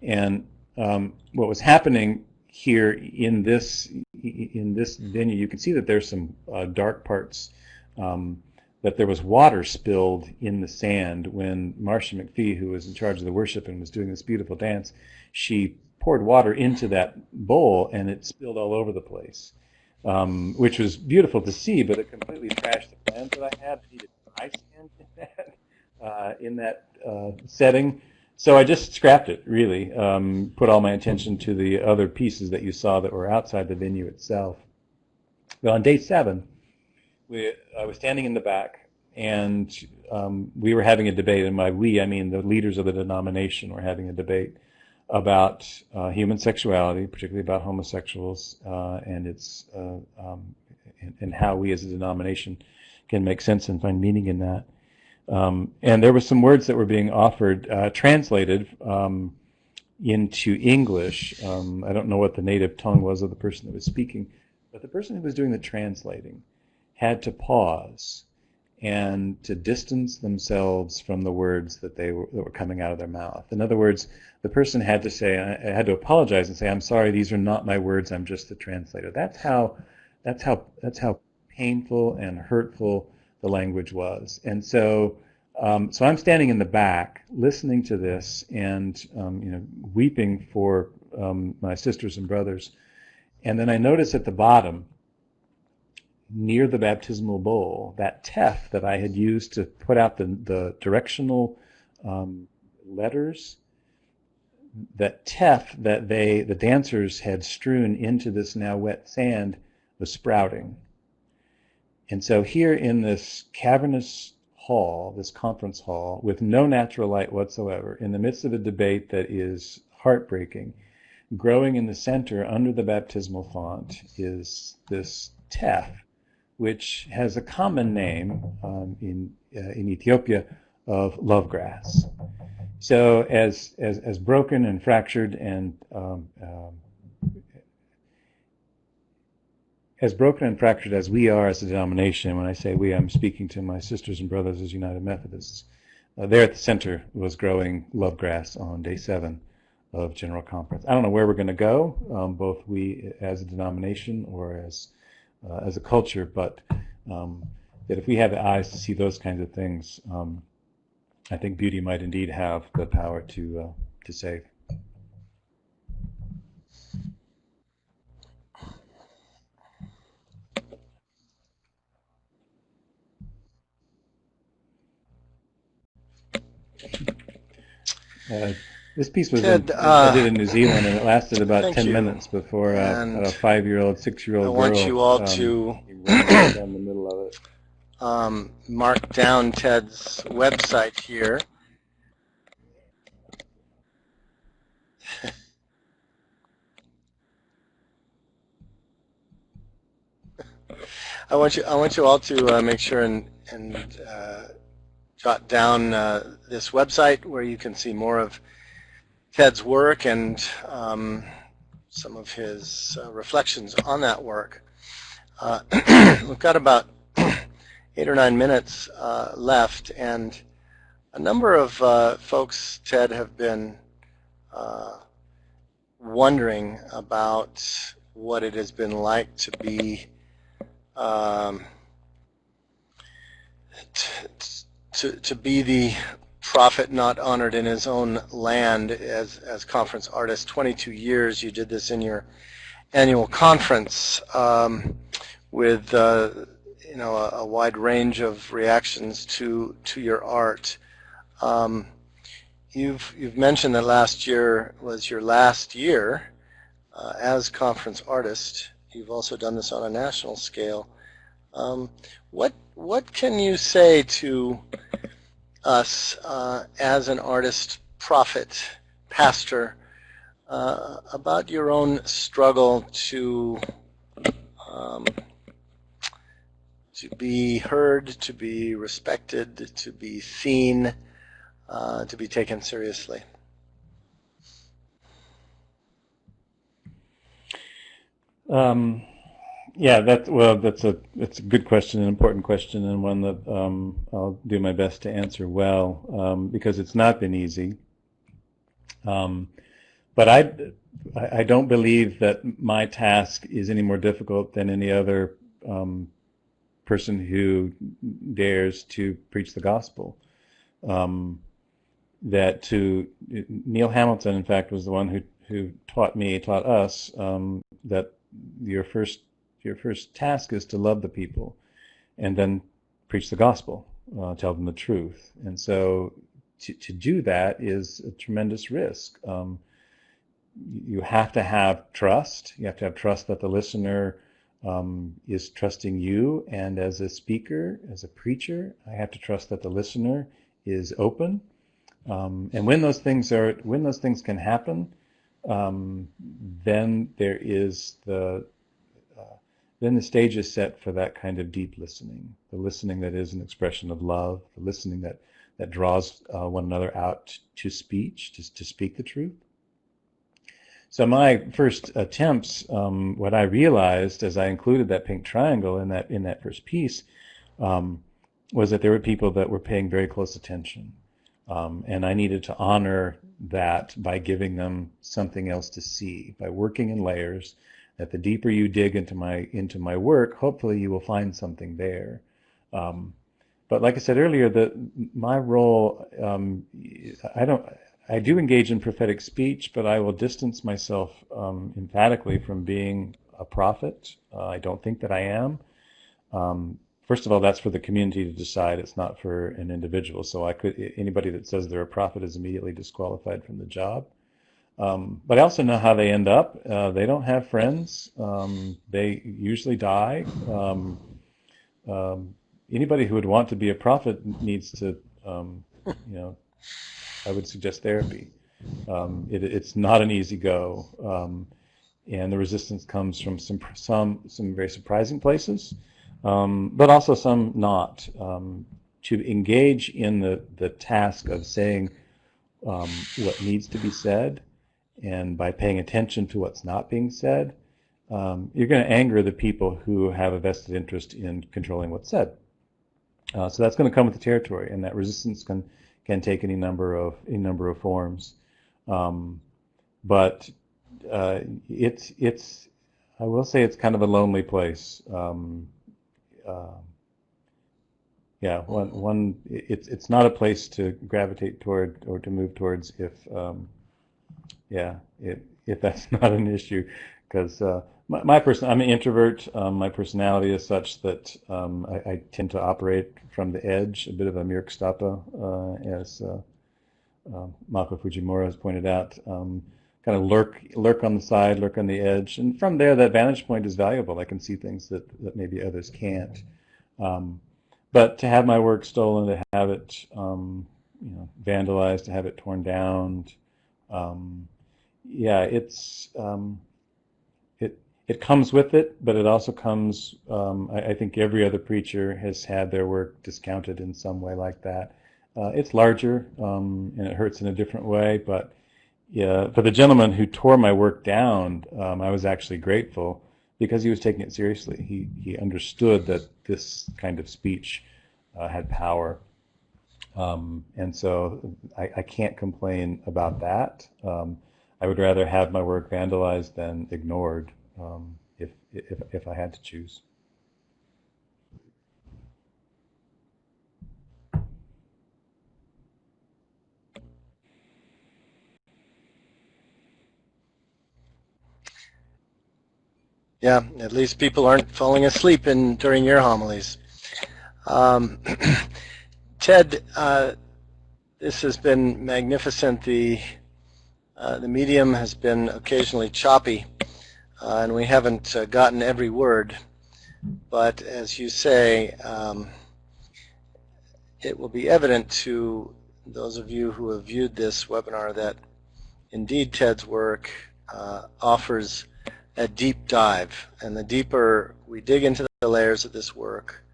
And what was happening here in this venue, you can see that there's some dark parts, that there was water spilled in the sand when Marcia McPhee, who was in charge of the worship and was doing this beautiful dance, she poured water into that bowl and it spilled all over the place, which was beautiful to see, but it completely trashed the plans that I had. I needed dry sand in that setting. So I just scrapped it, really, put all my attention to the other pieces that you saw that were outside the venue itself. Well, on day 7, I was standing in the back, and we were having a debate, and by we, I mean the leaders of the denomination were having a debate about human sexuality, particularly about homosexuals, and its and how we as a denomination can make sense and find meaning in that. And there were some words that were being offered, translated into English. I don't know what the native tongue was of the person that was speaking, but the person who was doing the translating had to pause and to distance themselves from the words that were coming out of their mouth. In other words, the person had to say, I had to apologize and say, "I'm sorry, these are not my words. I'm just the translator." That's how painful and hurtful the language was. And so I'm standing in the back listening to this and weeping for my sisters and brothers. And then I notice at the bottom, near the baptismal bowl, that tef that I had used to put out the directional letters, that tef that the dancers had strewn into this now wet sand was sprouting. And so here in this cavernous hall, this conference hall, with no natural light whatsoever, in the midst of a debate that is heartbreaking, growing in the center under the baptismal font is this tef, which has a common name in Ethiopia of love grass. So as broken and fractured and as broken and fractured as we are as a denomination, when I say we, I'm speaking to my sisters and brothers as United Methodists, there at the center was growing love grass on day 7 of General Conference. I don't know where we're going to go, both we as a denomination or as a culture, but that if we have the eyes to see those kinds of things, I think beauty might indeed have the power to save. This piece was Ted, I did in New Zealand, and it lasted about 10 you. minutes before a 5-year-old, 6-year-old girl. I want you all to down the middle of it. Mark down Ted's website here. I want you all to make sure and jot down this website where you can see more of Ted's work and some of his reflections on that work. We've got about 8 or 9 minutes left, and a number of folks, Ted, have been wondering about what it has been like to be to be the prophet not honored in his own land as conference artist. 22 years you did this in your annual conference with a wide range of reactions to your art. You've mentioned that last year was your last year as conference artist. You've also done this on a national scale. What can you say to us as an artist, prophet, pastor, about your own struggle to be heard, to be respected, to be seen, to be taken seriously? Yeah, that's a good question, an important question, and one that I'll do my best to answer well, because it's not been easy. But I don't believe that my task is any more difficult than any other person who dares to preach the gospel. That to Neil Hamilton, in fact, was the one who taught us that your first task is to love the people, and then preach the gospel, tell them the truth. And so to do that is a tremendous risk. You have to have trust. You have to have trust that the listener is trusting you, and as a speaker, as a preacher, I have to trust that the listener is open. And when those things can happen, then then the stage is set for that kind of deep listening, the listening that is an expression of love, the listening that draws one another out to speech, to speak the truth. So my first attempts, what I realized as I included that pink triangle in that first piece, was that there were people that were paying very close attention. And I needed to honor that by giving them something else to see, by working in layers, that the deeper you dig into my work, hopefully you will find something there. But like I said earlier, my role, I do engage in prophetic speech, but I will distance myself emphatically from being a prophet. I don't think that I am. First of all, that's for the community to decide. It's not for an individual. So anybody that says they're a prophet is immediately disqualified from the job. But I also know how they end up. They don't have friends. They usually die. Anybody who would want to be a prophet needs to, I would suggest therapy. It's not an easy go, and the resistance comes from some very surprising places, but also some not. To engage in the task of saying what needs to be said, and by paying attention to what's not being said, you're going to anger the people who have a vested interest in controlling what's said. So that's going to come with the territory, and that resistance can take any number of forms. But it's I will say it's kind of a lonely place. It's not a place to gravitate toward or to move towards if that's not an issue, because I'm an introvert. My personality is such that I tend to operate from the edge, a bit of a myrrh, as Mako Fujimura has pointed out. Kind of lurk on the side, lurk on the edge, and from there, that vantage point is valuable. I can see things that maybe others can't. But to have my work stolen, to have it vandalized, to have it torn down, it comes with it, but it also comes, I think every other preacher has had their work discounted in some way like that. It's larger, and it hurts in a different way, but for the gentleman who tore my work down, I was actually grateful because he was taking it seriously. He understood that this kind of speech had power. And so I can't complain about that. I would rather have my work vandalized than ignored, if I had to choose. Yeah, at least people aren't falling asleep during your homilies. Ted, this has been magnificent. The medium has been occasionally choppy, and we haven't gotten every word. But as you say, it will be evident to those of you who have viewed this webinar that indeed Ted's work offers a deep dive. And the deeper we dig into the layers of this work,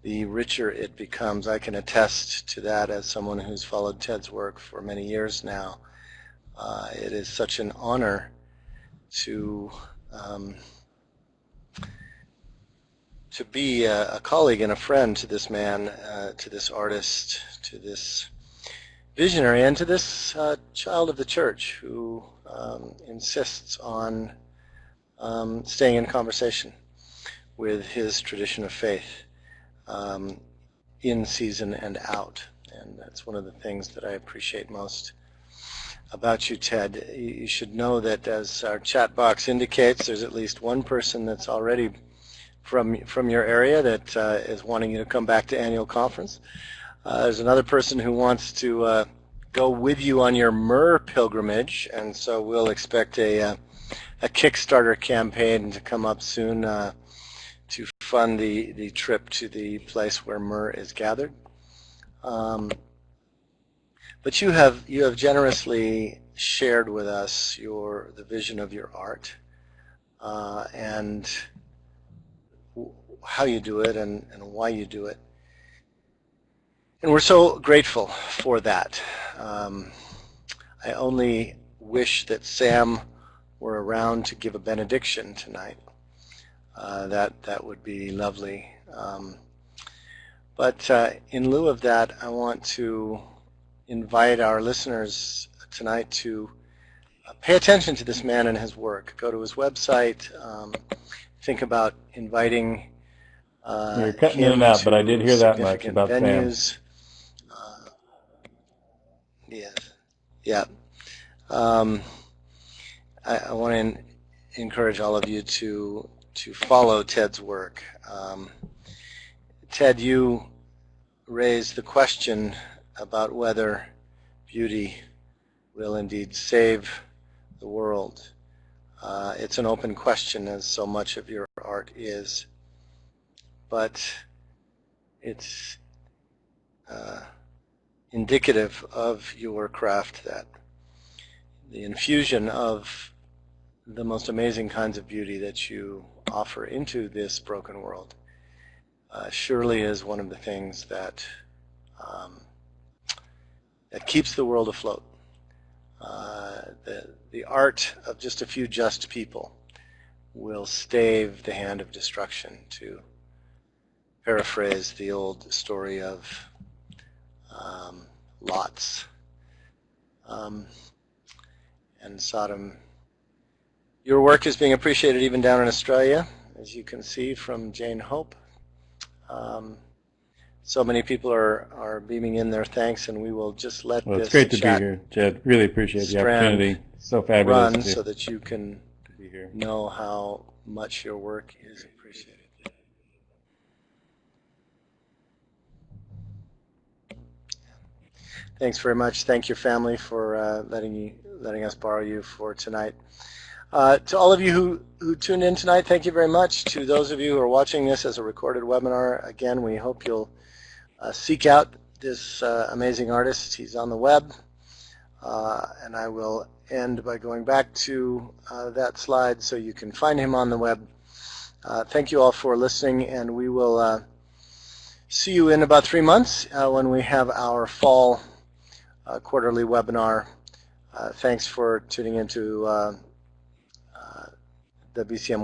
the richer it becomes. I can attest to that as someone who's followed Ted's work for many years now. It is such an honor to be a colleague and a friend to this man, to this artist, to this visionary, and to this child of the church who insists on staying in conversation with his tradition of faith in season and out. And that's one of the things that I appreciate most about you, Ted. You should know that, as our chat box indicates, there's at least one person that's already from your area that is wanting you to come back to annual conference. There's another person who wants to go with you on your myrrh pilgrimage, and so we'll expect a Kickstarter campaign to come up soon to fund the trip to the place where myrrh is gathered. But you have generously shared with us the vision of your art and how you do it and why you do it. And we're so grateful for that. I only wish that Sam were around to give a benediction tonight. That would be lovely. But in lieu of that, I want to invite our listeners tonight to pay attention to this man and his work. Go to his website. Think about inviting You're cutting in and out, but I did hear that much about venues. Yes. Yeah. I want to encourage all of you to follow Ted's work. Ted, you raised the question about whether beauty will indeed save the world. It's an open question, as so much of your art is, but it's indicative of your craft that the infusion of the most amazing kinds of beauty that you offer into this broken world surely is one of the things that that keeps the world afloat. The art of just a few just people will stave the hand of destruction, to paraphrase the old story of Lot's and Sodom. Your work is being appreciated even down in Australia, as you can see from Jane Hope. So many people are beaming in their thanks, and we will just let well, this it's great to be chat here, Jed. Really appreciate the opportunity. So fabulous run to so that you can be here. know how much your work is appreciated. Thanks very much. Thank your family for letting us borrow you for tonight. To all of you who tuned in tonight, thank you very much. To those of you who are watching this as a recorded webinar, again, we hope you'll seek out this amazing artist. He's on the web. And I will end by going back to that slide so you can find him on the web. Thank you all for listening, and we will see you in about 3 months when we have our fall quarterly webinar. Thanks for tuning into the BCM